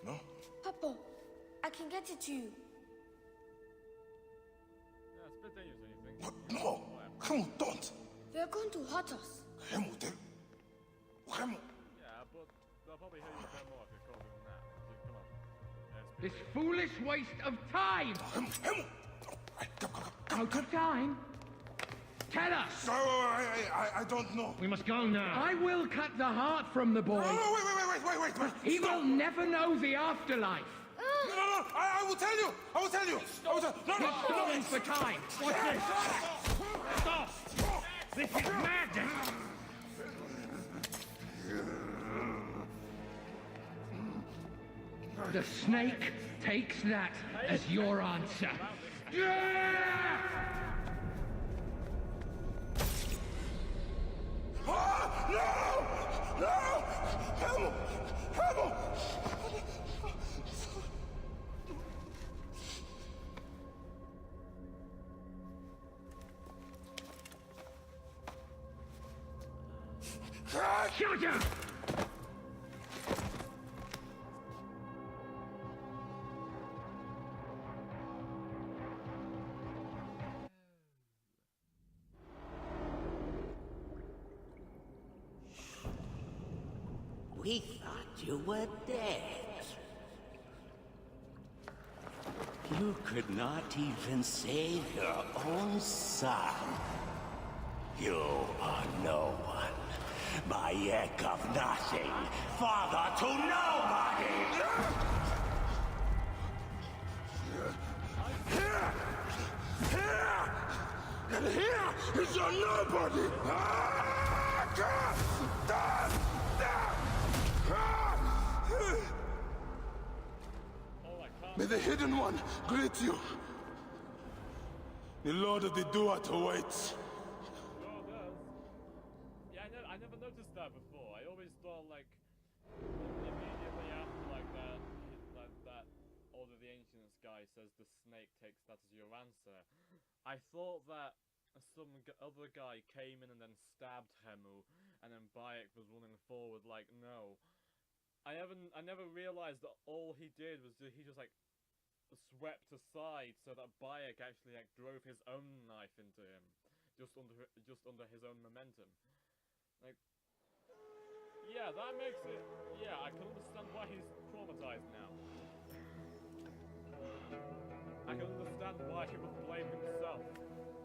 No? Papa, I can get it to you. Yeah, it's a bit dangerous when you think. What? No! Camel, don't! They're going to hurt us. Camel, Camel! Yeah, but they'll probably hear you a bit more if you're closer than that. So, come on. Yeah, This foolish waste of time! Camel! Out of time? Tell us! No, I don't know. We must go now. I will cut the heart from the boy. No, wait. He will never know the afterlife. No, I will tell you. I will tell you. We're stalling for time. What's this? Stop! This is madness! The snake takes that as your answer. No! Camel! Shoot him! We thought you were dead. You could not even save your own son. You are no one. By Bayek of nothing, father to nobody! And here is your nobody! May the Hidden One greet you. The Lord of the Duat awaits. Yeah, I never noticed that before. I always thought, like, immediately after, like that Order of the Ancients guy says the snake takes that as your answer. I thought that some other guy came in and then stabbed Hemu, and then Bayek was running forward. Like, no, I never realized that all he did was he just like swept aside so that Bayek actually like drove his own knife into him, just under his own momentum. Like, yeah, that makes it. Yeah, I can understand why he's traumatized now. I can understand why he would blame himself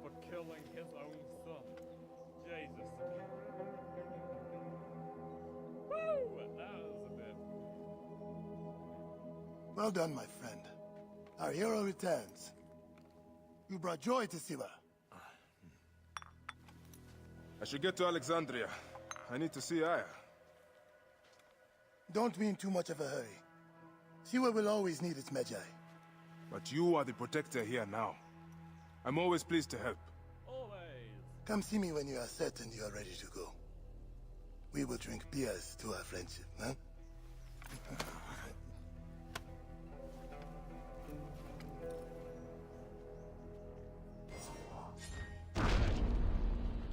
for killing his own son. Jesus. Woo! That was a bit. Well done, my friend. Our hero returns. You brought joy to Siwa. I should get to Alexandria. I need to see Aya. Don't be in too much of a hurry. Siwa will always need its Magi. But you are the protector here now. I'm always pleased to help. Always. Come see me when you are certain you are ready to go. We will drink beers to our friendship, huh?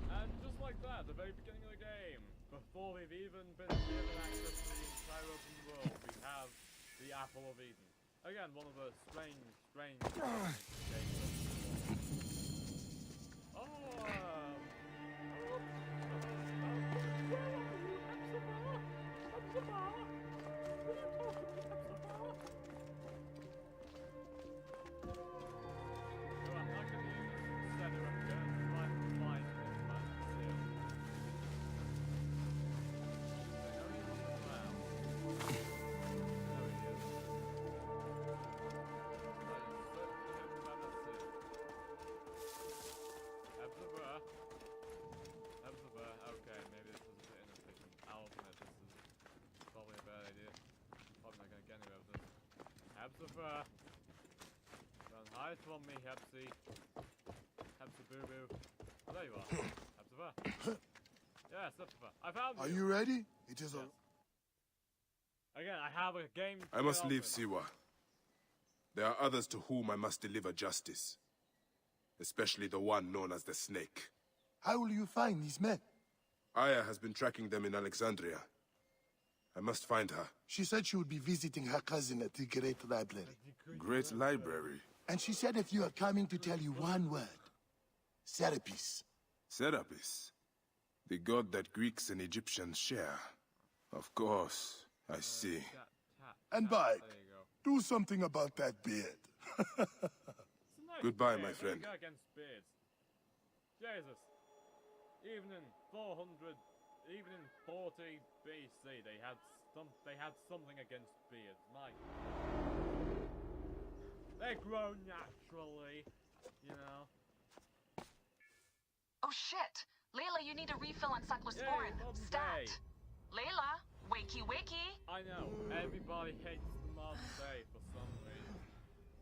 And just like that, the very beginning of the game, before we've even been given access to the entire open world, we have the Apple of Eden. Again, one of the strange games. Okay, maybe this was a bit inefficient. I'll admit this is probably a bad idea. Probably not gonna get anywhere with this. Hebsifer! Don't hide from me, Hepsi. Hepsi boo boo. Oh, there you are. Hebsifer. Yes, Hebsifer. I found you! Are you ready? It is yes. Again, I have a game. I must leave Siwa. There are others to whom I must deliver justice. Especially the one known as the Snake. How will you find these men? Aya has been tracking them in Alexandria. I must find her. She said she would be visiting her cousin at the Great Library. Great Library? And she said if you are coming to tell you one word. Serapis. Serapis? The god that Greeks and Egyptians share. Of course, I see. And Bayek, do something about that beard. Goodbye, my friend. Against beards. Jesus. Even in 40 BC, they had something against beards. My, they grow naturally, you know. Oh shit! Layla, you need a refill on cyclosporin. Stat. Layla, wakey wakey. I know. Everybody hates the modern day for some reason,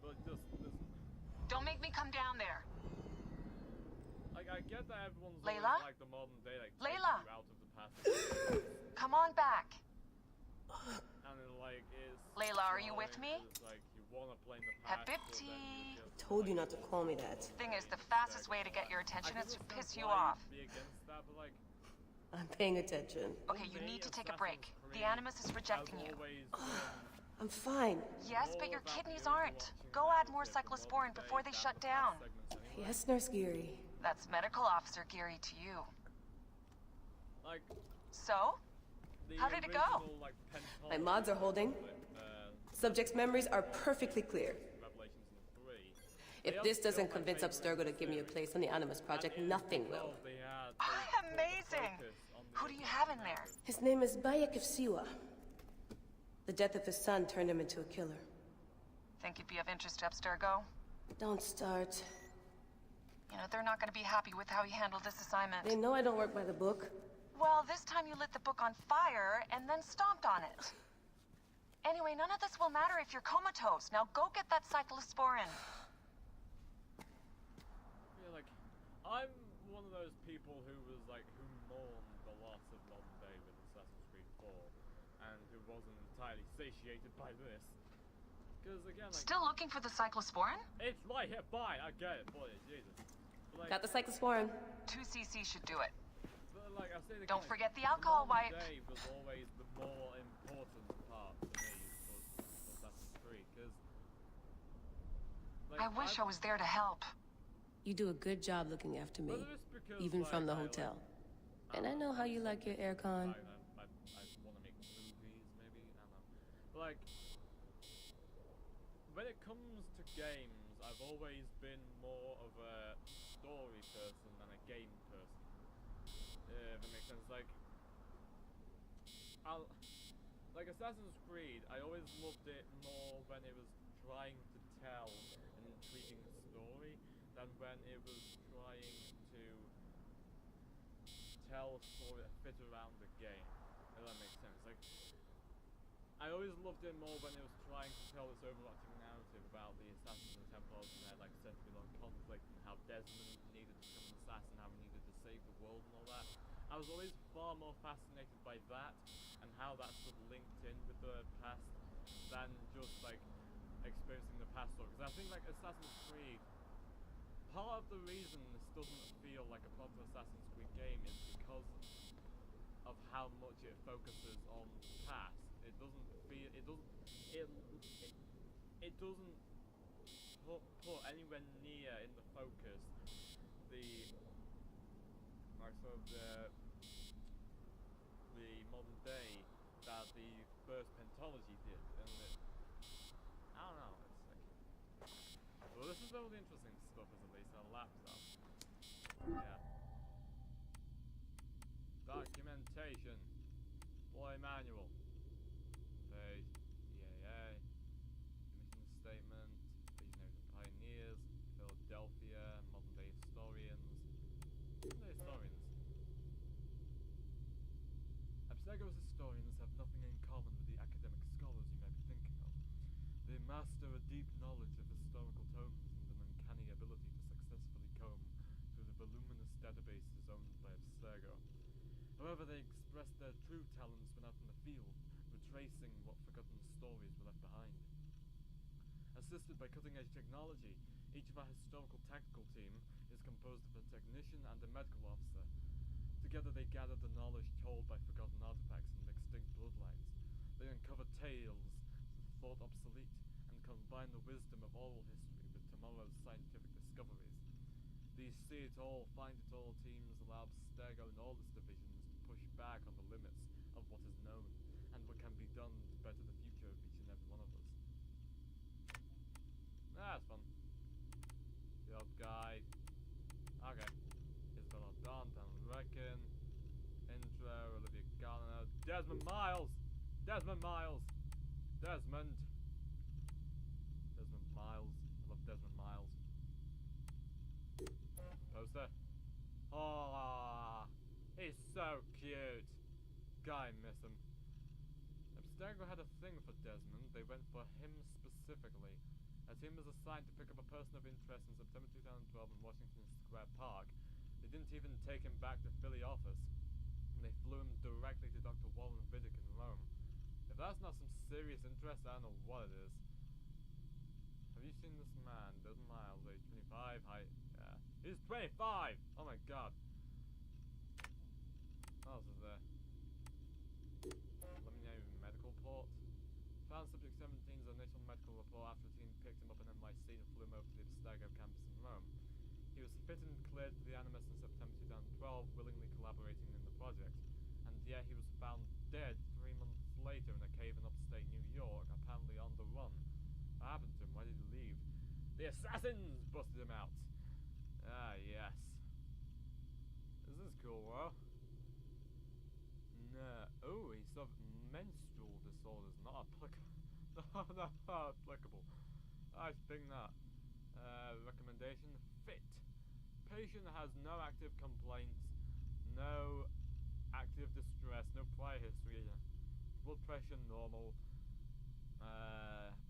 but just. Don't make me come down there. Like, I get that everyone's Layla? like the modern day, like, Layla? out of the past. Come on back. And it, like, is... Layla, are you with me? Like, you wanna play in the past, Habibti. Told you not to call me that. Thing is, the fastest way to get your attention is to piss you off. Be against that, but, like, I'm paying attention. Okay, you need to take a break. The Animus is rejecting you. I'm fine. Yes, but your kidneys aren't. Go add more cyclosporin before they shut down. Yes, Nurse Geary. That's Medical Officer Geary to you. Like, so? How did it go? Like, my mods are holding. Subject's memories are perfectly clear. If this doesn't convince Abstergo to give me a place on the Animus Project, nothing will. Amazing! Who do you have in there? His name is Bayek of Siwa. The death of his son turned him into a killer. Think he'd be of interest to Abstergo? Don't start. You know, they're not going to be happy with how he handled this assignment. They know I don't work by the book. Well, this time you lit the book on fire and then stomped on it. Anyway, none of this will matter if you're comatose. Now go get that cyclosporin. Yeah, like, I'm one of those people who mourned the loss of modern day with Assassin's Creed 4, and who wasn't entirely satiated by this. Because again, like, still looking for the cyclosporin? It's right here, bye, I get it, boy, Jesus. But, like, got the cyclosporin. 2 cc should do it. But, like, I say again, don't forget the alcohol wipe. Day was always the more important part for me for Assassin's Creed, because like, I wish I was there to help. You do a good job looking after me, even from the hotel. And I know how you like your aircon. I want to make movies, maybe, I don't know. But, like, when it comes to games, I've always been more of a story person than a game person. If it makes sense. Like Assassin's Creed, I always loved it more when it was trying to tell an intriguing story than when it was trying to tell a story that fit around the game. If that makes sense. Like, I always loved it more when it was trying to tell this overarching narrative about the Assassins and Templars and their like sentimental conflict, and how Desmond needed to become an assassin, how he needed to save the world and all that. I was always far more fascinated by that and how that sort of linked in with the past than just like experiencing the past story. Because I think like Assassin's Creed, part of the reason this doesn't feel like a proper Assassin's Creed game is because of how much it focuses on the past. It doesn't put anywhere near in the focus the like sort of the modern day that the first Pentology did, and I don't know, it's like, well, this is all the interesting stuff, is at least on laptop. Yeah. Documentation. Employee manual. Page. EAA. Mission statement. Visionaries and pioneers. Philadelphia. Modern day historians. Modern day historians. Abstergo's historians have nothing in common with the academic scholars you may be thinking of. They master a deep knowledge of historical tomes and an uncanny ability to successfully comb through the voluminous databases owned by Abstergo. However, they express their true talents when out in the field, retracing what forgotten stories were left behind. Assisted by cutting-edge technology, each of our historical tactical team is composed of a technician and a medical officer. Together they gather the knowledge told by forgotten artifacts and extinct bloodlines. They uncover tales thought obsolete, and combine the wisdom of oral history with tomorrow's scientific discoveries. These see-it-all, find-it-all teams allow Abstergo and all its divisions to push back on the limits of what is known, and what can be done to better the future of each and every one of us. That's fun. Field guide. Okay. Isabella Downtown Reckon. Intro, Olivia Garner. Desmond Miles! Desmond Miles! Desmond! Desmond Miles. I love Desmond Miles. Poster. Oh, he's so cute. God, I miss him. Abstergo had a thing for Desmond. They went for him specifically. A team was assigned to pick up a person of interest in September 2012 in Washington Square Park. They didn't even take him back to Philly office. And they flew him directly to Dr. Warren Vidic in Rome. If that's not some serious interest, I don't know what it is. Have you seen this man? Desmond Miles, age 25, height, yeah. He's 25! Oh my god. What else is there? Let me know, medical report. Found subject 17's initial medical report after a team picked him up in NYC and flew him over to the Abstergo campus in Rome. He was fit and cleared to the Animus in September 2012, willingly collaborating in the project. And yet he was found dead 3 months later in a cave in upstate New York, apparently on the run. What happened to him? Why did he leave? The assassins busted him out! Ah, yes. This is cool, bro. of menstrual disorders. Not applicable. I think that. Recommendation: fit. Patient has no active complaints, no active distress, no prior history. Blood pressure normal.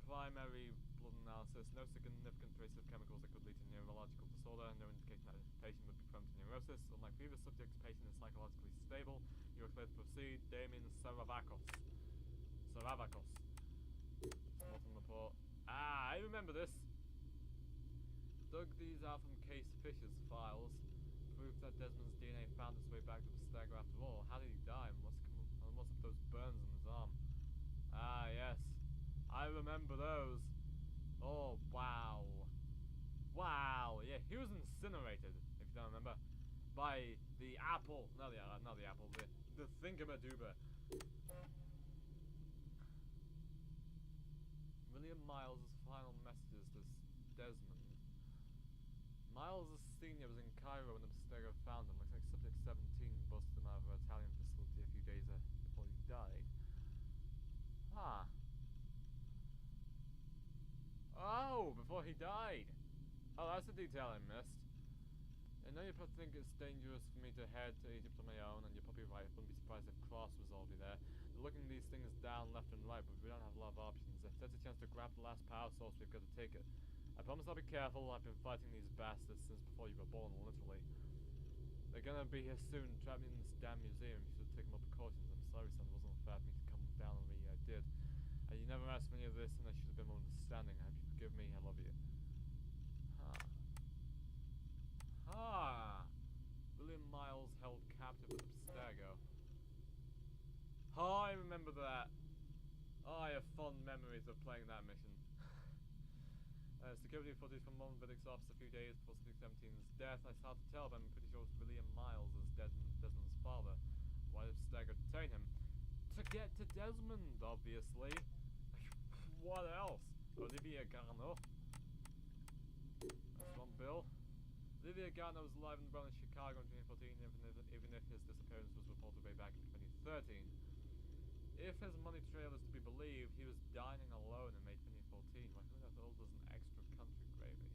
Primary blood analysis, no significant trace of chemicals that could lead to neurological disorder, no indication that the patient would be prone to neurosis. Unlike previous subjects, patient is psychologically stable. You are cleared to proceed. Damien Saravakos. Mortem report. Ah, I remember this. Dug these out from Case Fisher's files. Proof that Desmond's DNA found its way back to the Stagger after all. How did he die? And what's of those burns on his arm? Ah, yes. I remember those. Oh, wow. Wow. Yeah, he was incinerated, if you don't remember, by the apple. Not the apple. The thingamadoober. William Miles' final messages to Desmond. Miles Senior was in Cairo when the Stagger found him. Looks like Subject 17 busted him out of an Italian facility a few days before he died. Huh. Oh, before he died. Oh, that's a detail I missed. I know you probably think it's dangerous for me to head to Egypt on my own, and you're probably right. I wouldn't be surprised if Cross was already there. They're looking these things down left and right, but we don't have a lot of options. If there's a chance to grab the last power source, we've got to take it. I promise I'll be careful. I've been fighting these bastards since before you were born, literally. They're gonna be here soon, trap me in this damn museum. You should have taken more precautions. I'm sorry, son. It wasn't fair for me to come down on me. I did. You never asked for any of this, and I should have been more understanding. I hope you forgive me. I love you. William Miles held captive at Abstergo. Oh, I remember that. Oh, I have fond memories of playing that mission. Security footage from Monvidic's office a few days before Subject 17's death. It's hard to tell, but I'm pretty sure it's William Miles as Desmond's father. Why did Abstergo detain him? To get to Desmond, obviously. What else? Olivia Garneau. That's one bill. Olivia Garneau was alive and well in Chicago in 2014, even if his disappearance was reported way back in 2013. If his money trail is to be believed, he was dining alone in May 2014. Why couldn't that old as an extra country gravy?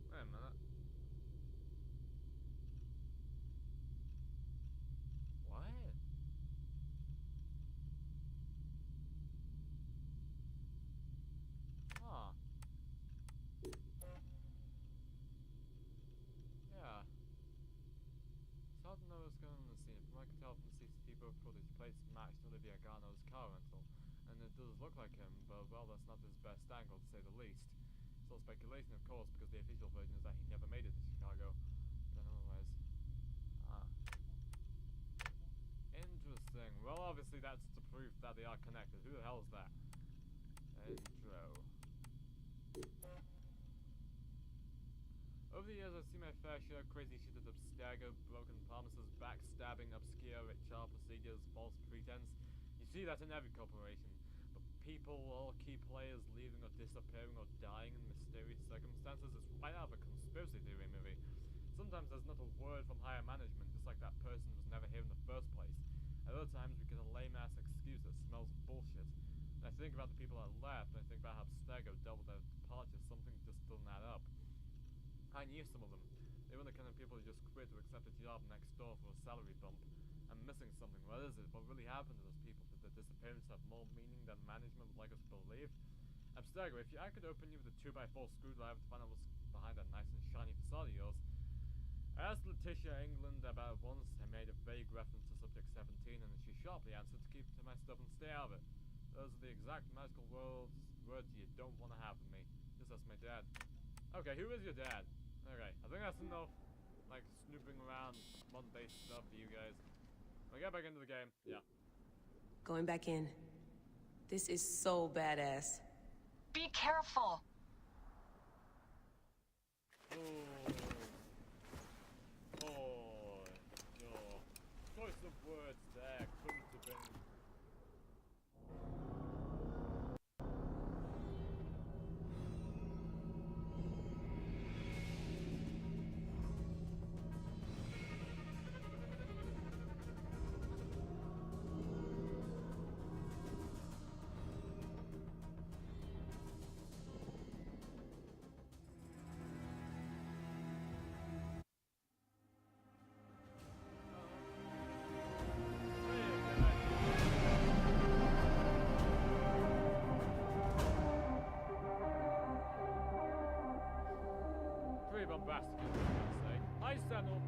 Wait a minute. What? Huh. Yeah. It's hard to know what's going on in the scene. From what I can tell from the CCTV footage, plates matched Olivia Garneau's car rental. And it does look like him, but well, that's not his best angle, to say the least. It's all speculation, of course, because the official version is that he never made it to Chicago. But otherwise... Interesting. Well, obviously that's the proof that they are connected. Who the hell is that? Intro. Over the years, I've seen my fair share of crazy shit at Abstergo, broken promises, backstabbing, obscure HR procedures, false pretense. You see that in every corporation. But people, all key players, leaving or disappearing or dying in mysterious circumstances, it's right out of a conspiracy theory movie. Sometimes there's not a word from higher management, just like that person was never here in the first place. At other times, we get a lame-ass excuse that smells bullshit. And I think about the people that left, and I think about how Abstergo dealt with their departure. Something just doesn't add up. I knew some of them. They were the kind of people who just quit to accept a job next door for a salary bump. I'm missing something. What is it? What really happened to those people? Did their disappearance have more meaning than management would like us to believe? Abstergo, if I could open you with a 2x4 screwdriver to find out what's behind that nice and shiny facade of yours. I asked Letitia England about it once. I made a vague reference to Subject 17, and she sharply answered to keep to my stuff and stay out of it. Those are the exact magical words you don't want to have with me. Just ask my dad. Okay, who is your dad? Okay, I think that's enough, like, snooping around mod-based stuff for you guys. I'll get back into the game. Yeah. Going back in. This is so badass. Be careful! Oh, no. Choice of words there couldn't have been... bastard, I was gonna say. Hi, Senel.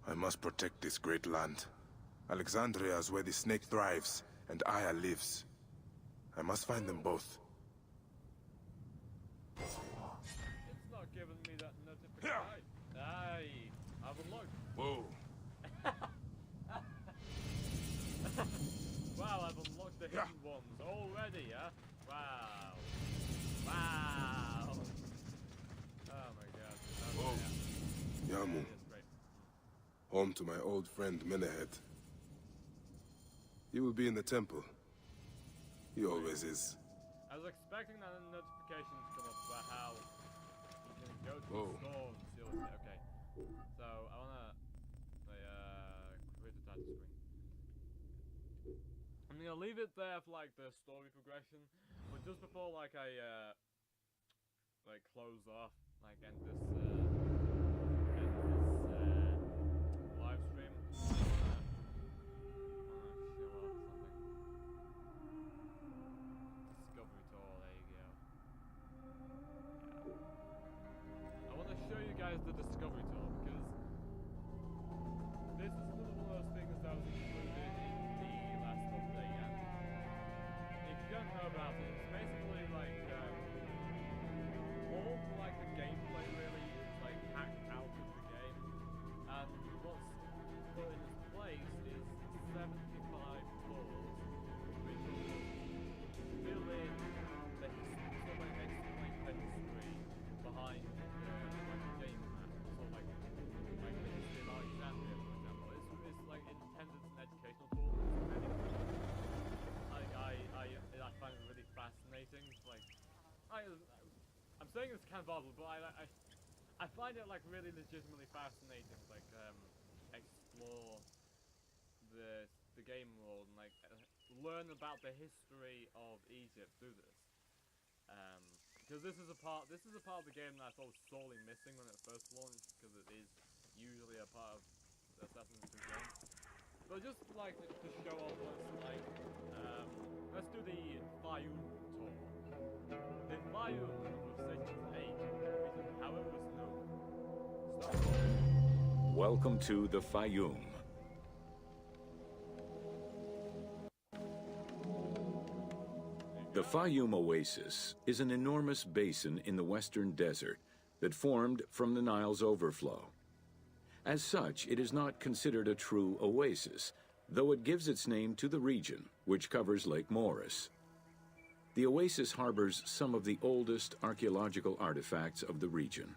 I must protect this great land. Alexandria is where the snake thrives, and Aya lives. I must find them both. It's not giving me that notification. Aye, I've unlocked. Whoa. Wow, I've unlocked the hidden ones already, yeah? Wow. Wow. Oh my god. Whoa. Yamu. Home to my old friend Menehet. He will be in the temple. He always is. I was expecting that notification to come up about how you can go to Whoa. the store and seal it. Okay. So I wanna create a title screen. I'm gonna leave it there for like the story progression, but just before like I like close off, like end this live stream, I wanna show off something. Discovery tour, there you go. Yeah. I wanna show you guys the discovery tour because this is another one of those things that was included in the last update, and if you don't know about it, it's basically like all like the gameplay really is like hacked out of the game, and what's put in its place is 75 floors which will fill in the history, sort of like explain the history behind the game map, so like the history of Alexandria, for example. It's like intended as an educational tool. I find it really fascinating. Like I'm saying it's kind of odd, but I find it like really legitimately fascinating. Like explore the game world and like learn about the history of Egypt through this. Because this is a part of the game that I thought was sorely missing when it first launched, because it is usually a part of the Assassin's Creed game. But just like to show off let's do the Fayoum tour. The Fayoum was Satan's age, however it was known. Start. Welcome to the Fayoum. The Fayoum Oasis is an enormous basin in the western desert that formed from the Nile's overflow. As such, it is not considered a true oasis, though it gives its name to the region, which covers Lake Moeris. The oasis harbors some of the oldest archaeological artifacts of the region,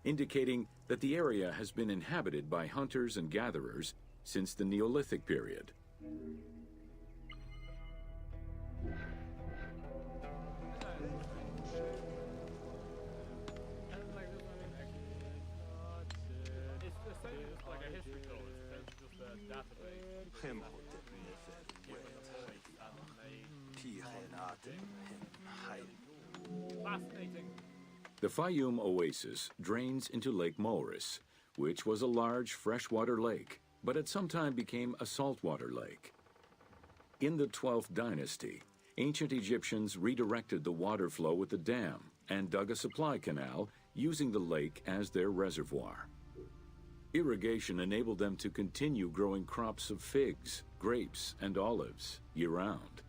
indicating that the area has been inhabited by hunters and gatherers since the Neolithic period. Fascinating. The Fayoum Oasis drains into Lake Moeris, which was a large freshwater lake, but at some time became a saltwater lake. In the 12th dynasty, ancient Egyptians redirected the water flow with a dam and dug a supply canal using the lake as their reservoir. Irrigation enabled them to continue growing crops of figs, grapes, and olives year-round.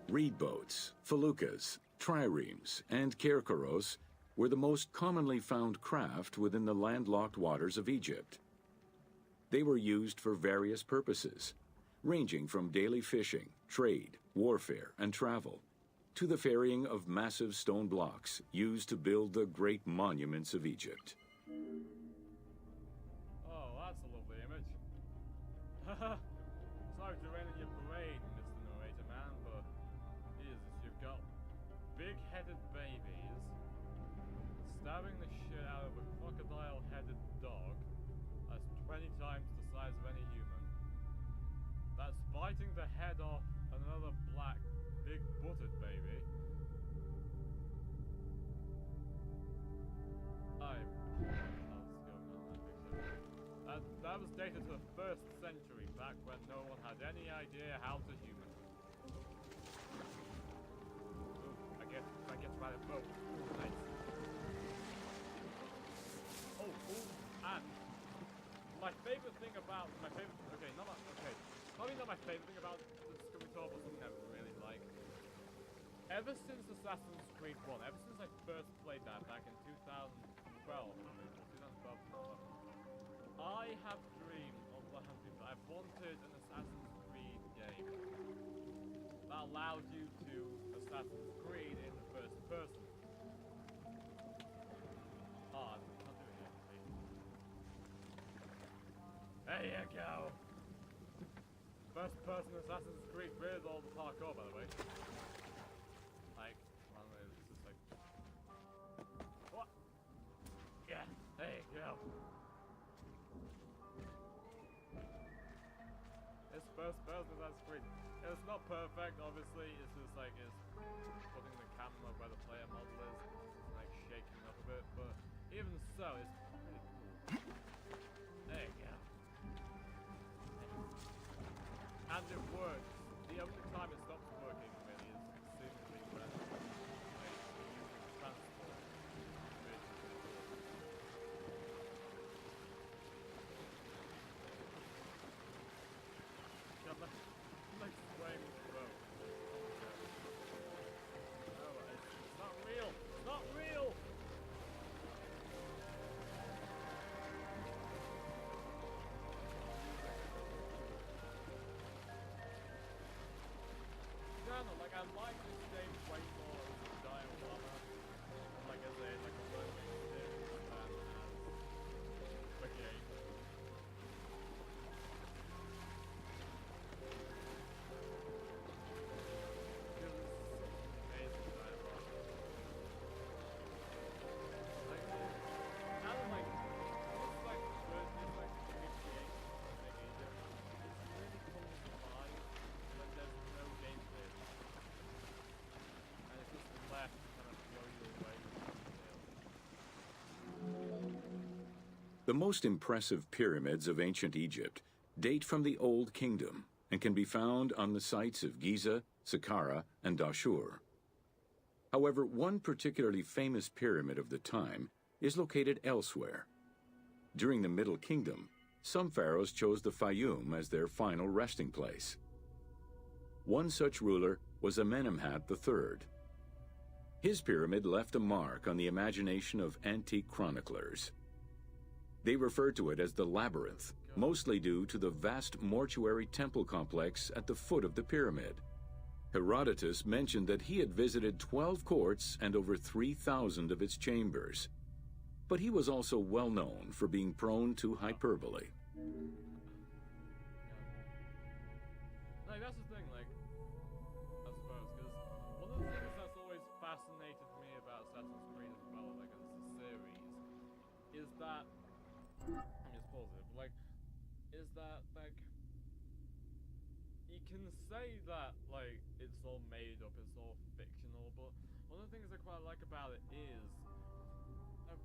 Reed boats, feluccas, triremes, and kerkeros were the most commonly found craft within the landlocked waters of Egypt. They were used for various purposes, ranging from daily fishing, trade, warfare, and travel, to the ferrying of massive stone blocks used to build the great monuments of Egypt. Oh, that's a lovely image. Sorry to rain on your parade, Mr. Narrator Man, but Jesus, you've got big-headed babies stabbing the shit out of a crocodile-headed dog that's 20 times the size of any human, that's biting the head off another black, big-butted baby. That was dated to the 1st century, back when no one had any idea how to human. Ooh, I get to ride a boat. Nice. Oh, and my favorite thing about probably not my favorite thing about the Discovery Tour, but something I really like. Ever since Assassin's Creed 1, ever since I first played that back in 2012, I have dreamed of I've wanted an Assassin's Creed game that allowed you to Assassin's Creed in the first person. Oh, I can't do it yet, please. There you go! First person Assassin's Creed with all the parkour, by the way. Like, this is like... What? Yeah, there you go. It's first person Assassin's Creed. It's not perfect, obviously. It's just like it's putting the camera where the player model is, like shaking up a bit. But even so, it's pretty cool. There you go. And it works. The only time it stops working really is seemingly when like using transport. Like swaying with the boat. No, it's not real! It's not real! No, like I like this game way more as a diorama, like as a learning experience than as a game. The most impressive pyramids of ancient Egypt date from the Old Kingdom and can be found on the sites of Giza, Saqqara, and Dashur. However, one particularly famous pyramid of the time is located elsewhere. During the Middle Kingdom, some pharaohs chose the Fayum as their final resting place. One such ruler was Amenemhat III. His pyramid left a mark on the imagination of antique chroniclers. They refer to it as the Labyrinth, mostly due to the vast mortuary temple complex at the foot of the pyramid. Herodotus mentioned that he had visited 12 courts and over 3,000 of its chambers. But he was also well known for being prone to hyperbole. Like, that's the thing, like, I suppose, because one of the things that's always fascinated me about Assassin's Creed as well, like, as a series, is that, I mean, it's positive, but, like, is that, like, you can say that, like, it's all made up, it's all fictional, but one of the things I quite like about it is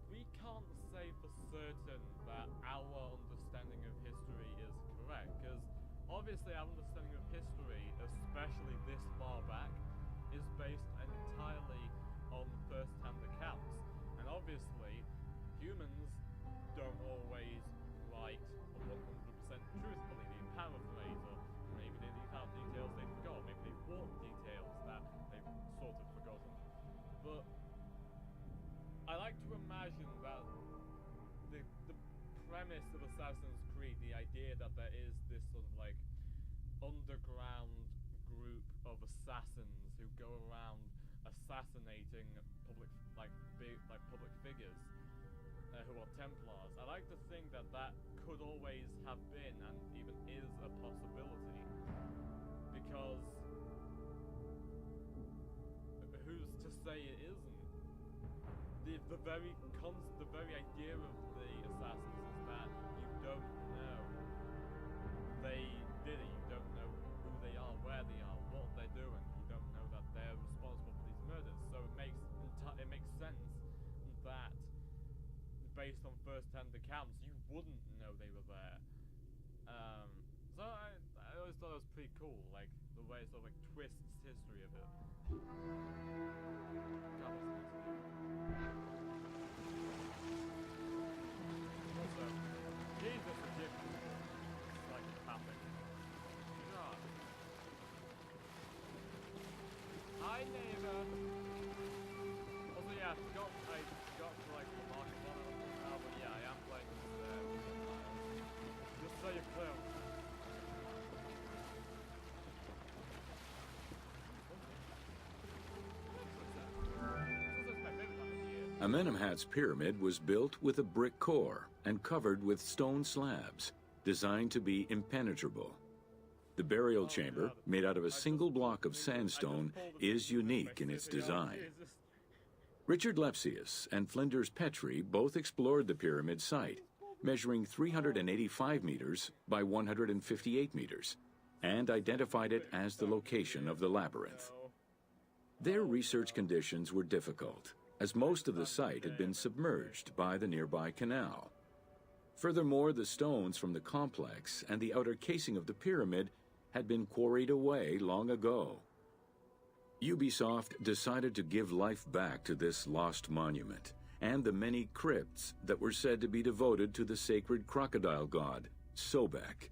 we can't say for certain that our understanding of history is correct, because obviously our understanding of history, especially this far back, is based entirely on first-hand accounts, and obviously humans don't always write 100% truthfully. They paraphrase, or maybe they leave out details they forgot, maybe they want details that they've sort of forgotten. But I like to imagine that the premise of Assassin's Creed, the idea that there is this sort of like underground group of assassins who go around assassinating public figures who are Templars. I like to think that that could always have been and even is a possibility, because who's to say it isn't? The very idea of the assassins is that you don't know they did it. You don't know who they are, where they are, what they're doing. You don't know that they're responsible for these murders. So it makes sense that, based on first-hand accounts, you wouldn't know they were there. So I always thought it was pretty cool, like the way it sort of like twists history a bit. God, also, Jesus Egyptian psychopathic. God. Hi, neighbor. Also, yeah, I forgot to like remark upon it now, but yeah, I am playing this just so you're clear. Amenemhat's pyramid was built with a brick core and covered with stone slabs, designed to be impenetrable. The burial chamber, made out of a single block of sandstone, is unique in its design. Richard Lepsius and Flinders Petrie both explored the pyramid site, measuring 385 meters by 158 meters, and identified it as the location of the labyrinth. Their research conditions were difficult, as most of the site had been submerged by the nearby canal. Furthermore, the stones from the complex and the outer casing of the pyramid had been quarried away long ago. Ubisoft decided to give life back to this lost monument and the many crypts that were said to be devoted to the sacred crocodile god, Sobek.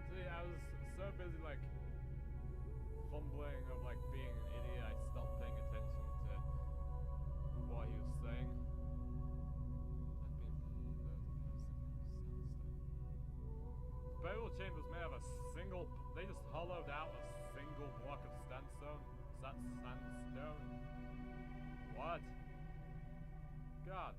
See, I was so busy like fumbling of like being an idiot, I stopped paying attention to what he was saying. The burial chamber was made of a single. They just hollowed out a single block of sandstone. Sandstone. What? God.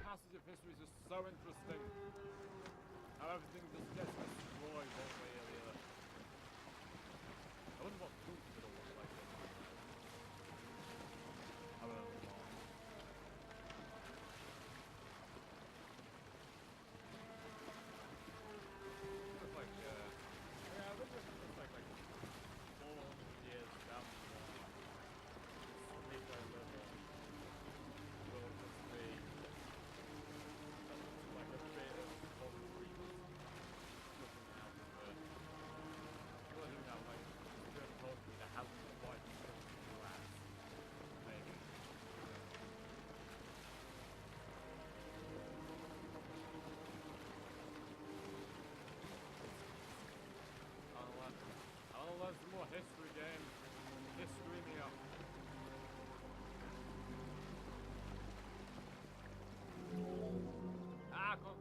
Passage of history is just so interesting. How everything just gets destroyed one way or the other. I wouldn't want proof of it all like this. I don't know. It's like, yeah, I wonder if it's like 400 years down the line. Maybe I live on. Will just be like a bit of concrete looking out of it. Well, looking out like a bit of concrete that hasn't quite been glass. Maybe. I wanna learn some more history games. History me up.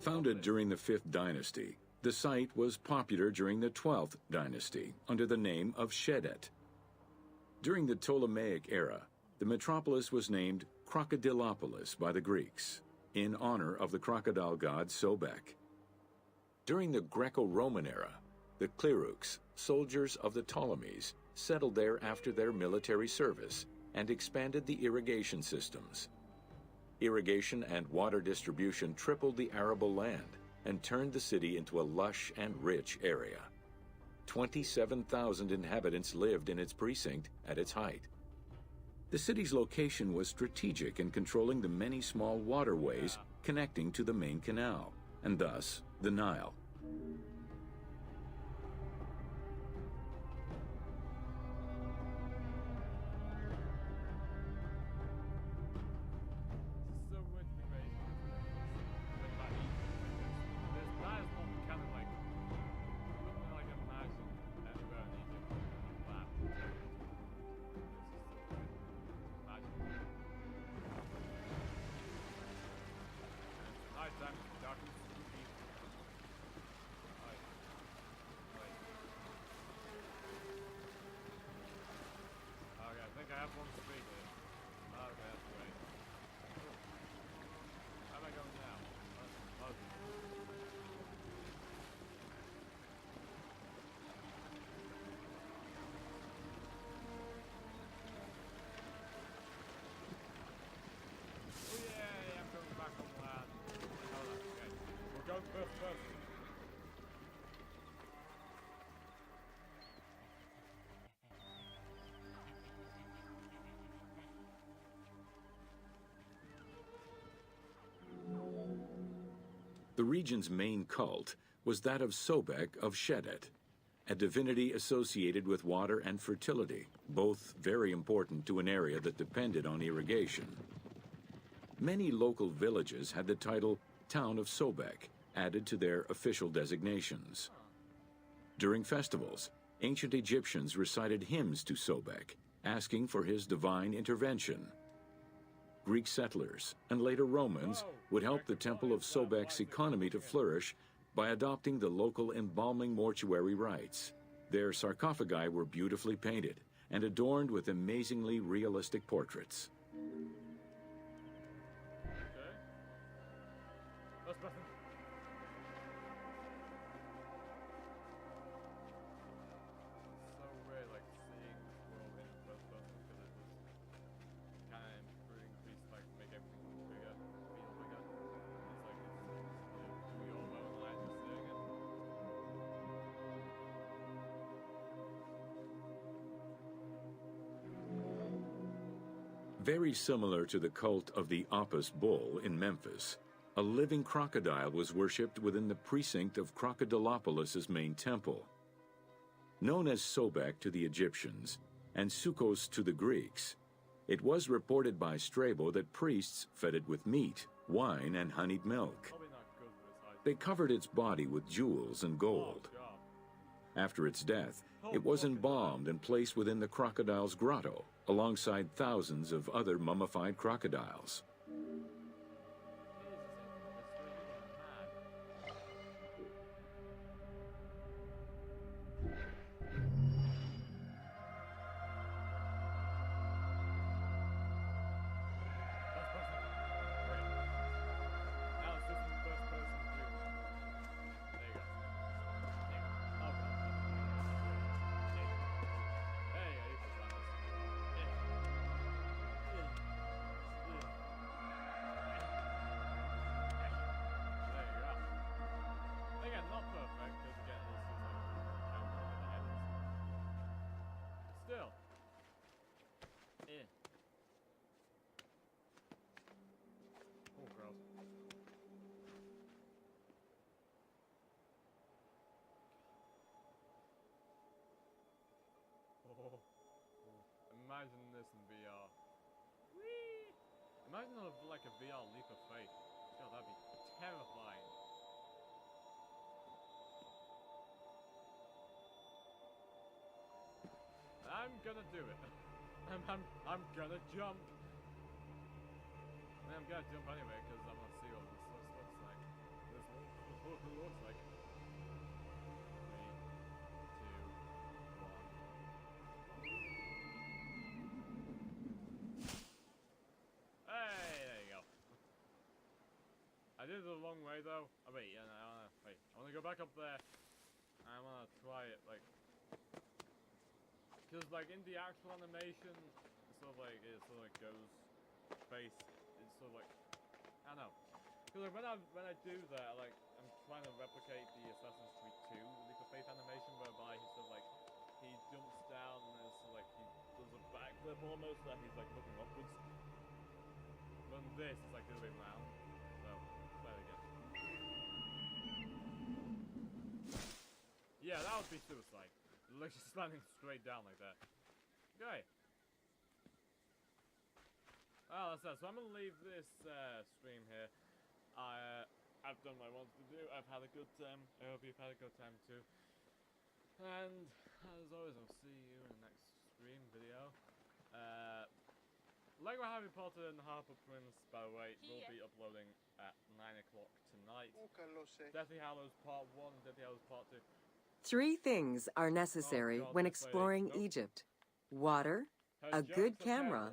Founded during the 5th dynasty, the site was popular during the 12th dynasty under the name of Shedet. During the Ptolemaic era, the metropolis was named Crocodilopolis by the Greeks, in honor of the crocodile god Sobek. During the Greco-Roman era, the Cleruks, soldiers of the Ptolemies, settled there after their military service and expanded the irrigation systems. Irrigation and water distribution tripled the arable land and turned the city into a lush and rich area. 27,000 inhabitants lived in its precinct at its height. The city's location was strategic in controlling the many small waterways connecting to the main canal, and thus the Nile. The region's main cult was that of Sobek of Shedet, a divinity associated with water and fertility, both very important to an area that depended on irrigation. Many local villages had the title Town of Sobek added to their official designations. During festivals, ancient Egyptians recited hymns to Sobek, asking for his divine intervention. Greek settlers and later Romans would help the Temple of Sobek's economy to flourish by adopting the local embalming mortuary rites. Their sarcophagi were beautifully painted and adorned with amazingly realistic portraits. Very similar to the cult of the Apis bull in Memphis, a living crocodile was worshipped within the precinct of Crocodilopolis's main temple. Known as Sobek to the Egyptians and Sukkos to the Greeks, it was reported by Strabo that priests fed it with meat, wine, and honeyed milk. They covered its body with jewels and gold. After its death, it was embalmed and placed within the crocodile's grotto, alongside thousands of other mummified crocodiles. Imagine this in VR. Whee! Imagine like a VR leap of faith. God, that'd be terrifying. I'm gonna do it. I'm gonna jump. I mean, I'm gonna jump anyway because I want to see what this looks like. This looks like. 3, 2, 1. Hey, there you go. I did it the wrong way though. Oh wait, yeah, no, wait. I wanna go back up there. I wanna try it like. Because like in the actual animation, it's sort of like goes face. It's sort of like I don't know. Because like when I do that, like I'm trying to replicate the Assassin's Creed 2 leap of faith animation, whereby he's sort of like he jumps down and it's sort of like he does a backflip almost, and he's like looking upwards. But in this, it's like the other way around. So. Yeah, that would be suicide. Like just landing straight down like that. Okay. Oh, that's that. So I'm gonna leave this stream here. I've done what I wanted to do. I've had a good time. I hope you've had a good time too. And as always, I'll see you in the next stream video. Lego Harry Potter and the Harper Prince, by the way, will be uploading at 9 o'clock tonight. Deathly Hallows Part 1 and Deathly Hallows Part 2. 3 things are necessary when exploring Egypt: water, a good camera,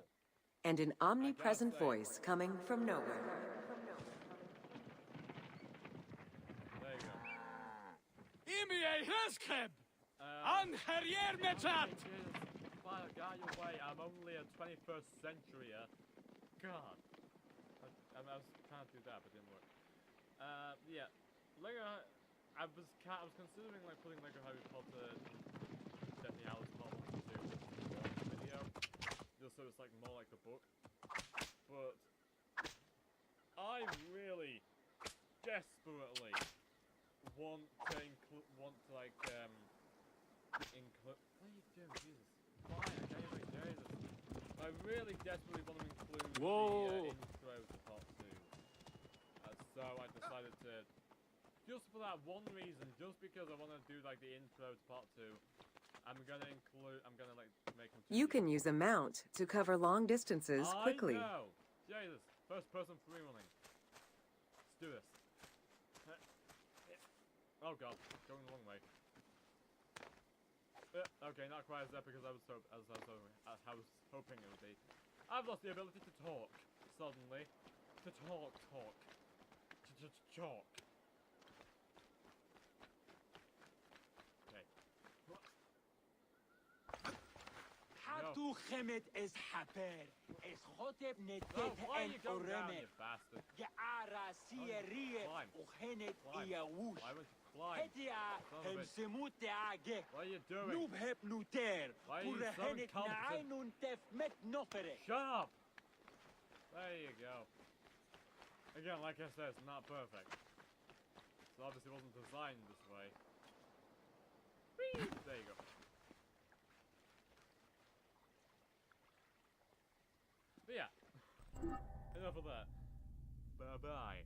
and an omnipresent voice coming from nowhere. There you go. Imiye Heskeb! An Harrier Mechat! Guy away, I'm only a 21st century. God. I was trying to do that, but it didn't work. Yeah. Lego. I was considering like putting Lego Harry Potter Deathly Hallows Part 1 and 2 in one video, just so it's like more like the book. But I really desperately want to include. What are you doing, Jesus? Fine, I can't even do this. I really desperately want to include the intro to Part 2. So I decided to. Just for that one reason, just because I want to do like the intro to Part 2, I'm gonna like make them. You can use a mount to cover long distances quickly. I know! Jesus, first person free running. Let's do this. Oh god, going the wrong way. Okay, not quite as epic as I was hoping it would be. I've lost the ability to talk suddenly. To talk. Talk. Hatu Chemet es Haper, es Hotep Netet en Oreme, Geara Sierie, Ochenet Iawush, Hetia Hemsemut Age, Nub Hep Nuter, Purehenet Nainun Tef Met Nofere. Shut up! There you go. Again, like I said, it's not perfect. So obviously it wasn't designed this way. Whee! There you go. But yeah, enough of that. Bye-bye.